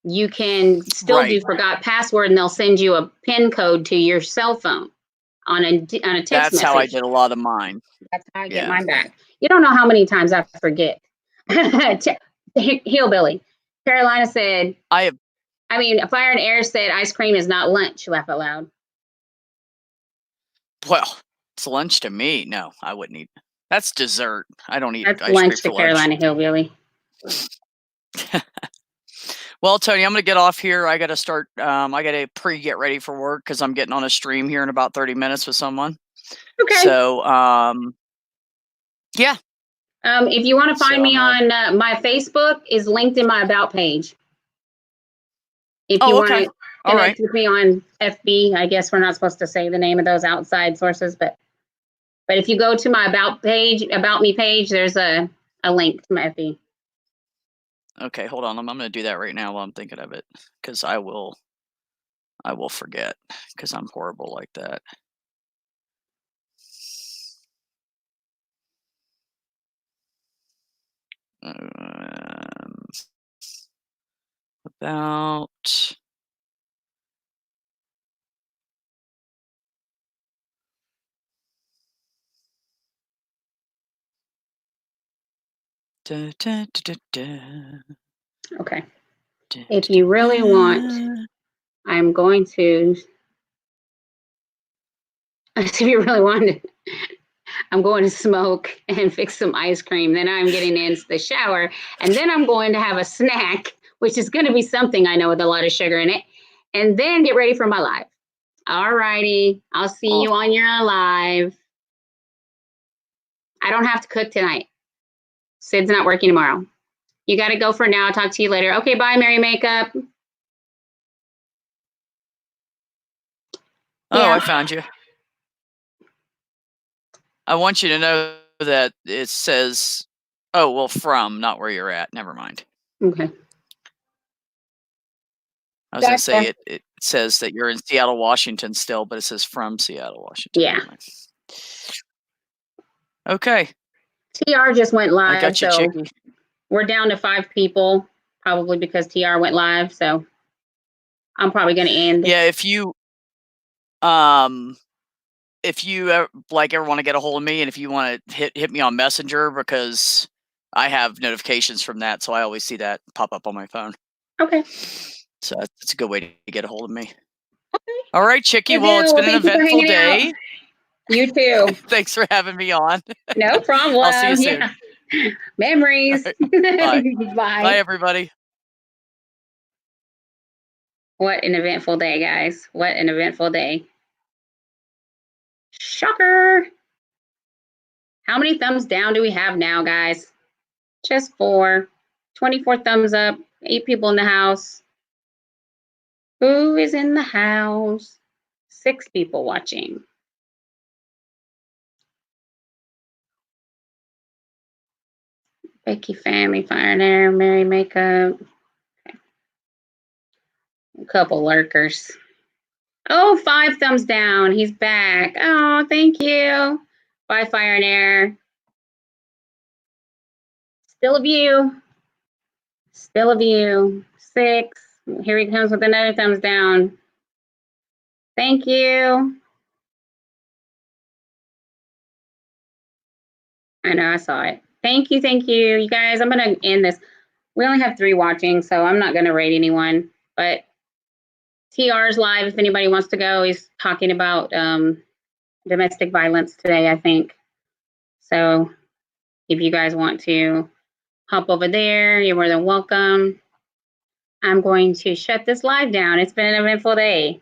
you can still do forgot password and they'll send you a PIN code to your cell phone on a text message. That's how I did a lot of mine. That's how I get mine back. You don't know how many times I forget. Hillbilly. Carolina said, Fire and Air said ice cream is not lunch. Laugh out loud. Well, it's lunch to me. No, I wouldn't eat. That's dessert. I don't eat That's ice lunch cream to for Carolina lunch. Hillbilly. Well, Tony, I'm going to get off here. I got to start. I got to get ready for work because I'm getting on a stream here in about 30 minutes with someone. Okay. So, yeah. If you want to find me on my Facebook, is linked in my about page. If you want to connect with me on FB, I guess we're not supposed to say the name of those outside sources, but if you go to my about me page, there's a link to my FB. Okay, hold on. I'm going to do that right now while I'm thinking of it, because I will forget, because I'm horrible like that. About Okay. If you really want, I'm going to. If you really want, I'm going to smoke and fix some ice cream. Then I'm getting into the shower, and then I'm going to have a snack, which is going to be something I know with a lot of sugar in it, and then get ready for my live. All righty. I'll see you on your live. I don't have to cook tonight. Sid's not working tomorrow. You got to go for now. I'll talk to you later. Okay, bye, Mary Makeup. Oh, I found you. I want you to know that it says, from, not where you're at. Never mind. Okay. I was going to say it says that you're in Seattle, Washington still, but it says from Seattle, Washington. Yeah. Okay. TR just went live. I got you, so Chicky. We're down to 5 people, probably because TR went live. So I'm probably going to end. Yeah, if you ever want to get a hold of me, and if you want to hit me on Messenger, because I have notifications from that, so I always see that pop up on my phone. Okay. So that's a good way to get a hold of me. Okay. All right, Chicky. Well, it's been an eventful day. You too. Thanks for having me on. No problem. I'll see you soon. Yeah. Memories. Right. Bye. Bye. Bye, everybody. What an eventful day, guys. What an eventful day. Shocker. How many thumbs down do we have now, guys? Just 4. 24 thumbs up. 8 people in the house. Who is in the house? 6 people watching. Becky Family, Fire and Air, Mary Makeup. Okay. A couple lurkers. Oh, 5 thumbs down. He's back. Oh, thank you. Bye, Fire and Air. Still a view. Still a view. 6. Here he comes with another thumbs down. Thank you. I know, I saw it. Thank you, thank you. You guys, I'm going to end this. We only have 3 watching, so I'm not going to rate anyone. But TR's live if anybody wants to go. He's talking about domestic violence today, I think. So if you guys want to hop over there, you're more than welcome. I'm going to shut this live down. It's been an eventful day.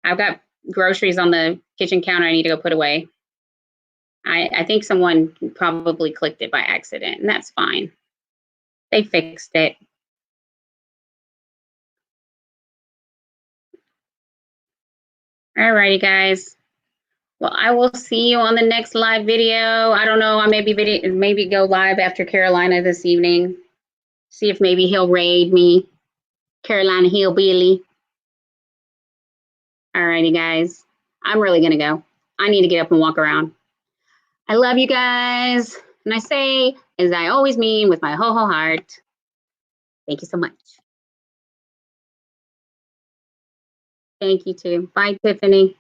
I've got groceries on the kitchen counter I need to go put away. I think someone probably clicked it by accident, and that's fine. They fixed it. Alrighty, guys. Well, I will see you on the next live video. I don't know. I maybe go live after Carolina this evening. See if maybe he'll raid me. Carolina Hillbilly. Alrighty, guys. I'm really gonna go. I need to get up and walk around. I love you guys. And I say, as I always mean with my whole heart, thank you so much. Thank you too. Bye, Tiffany.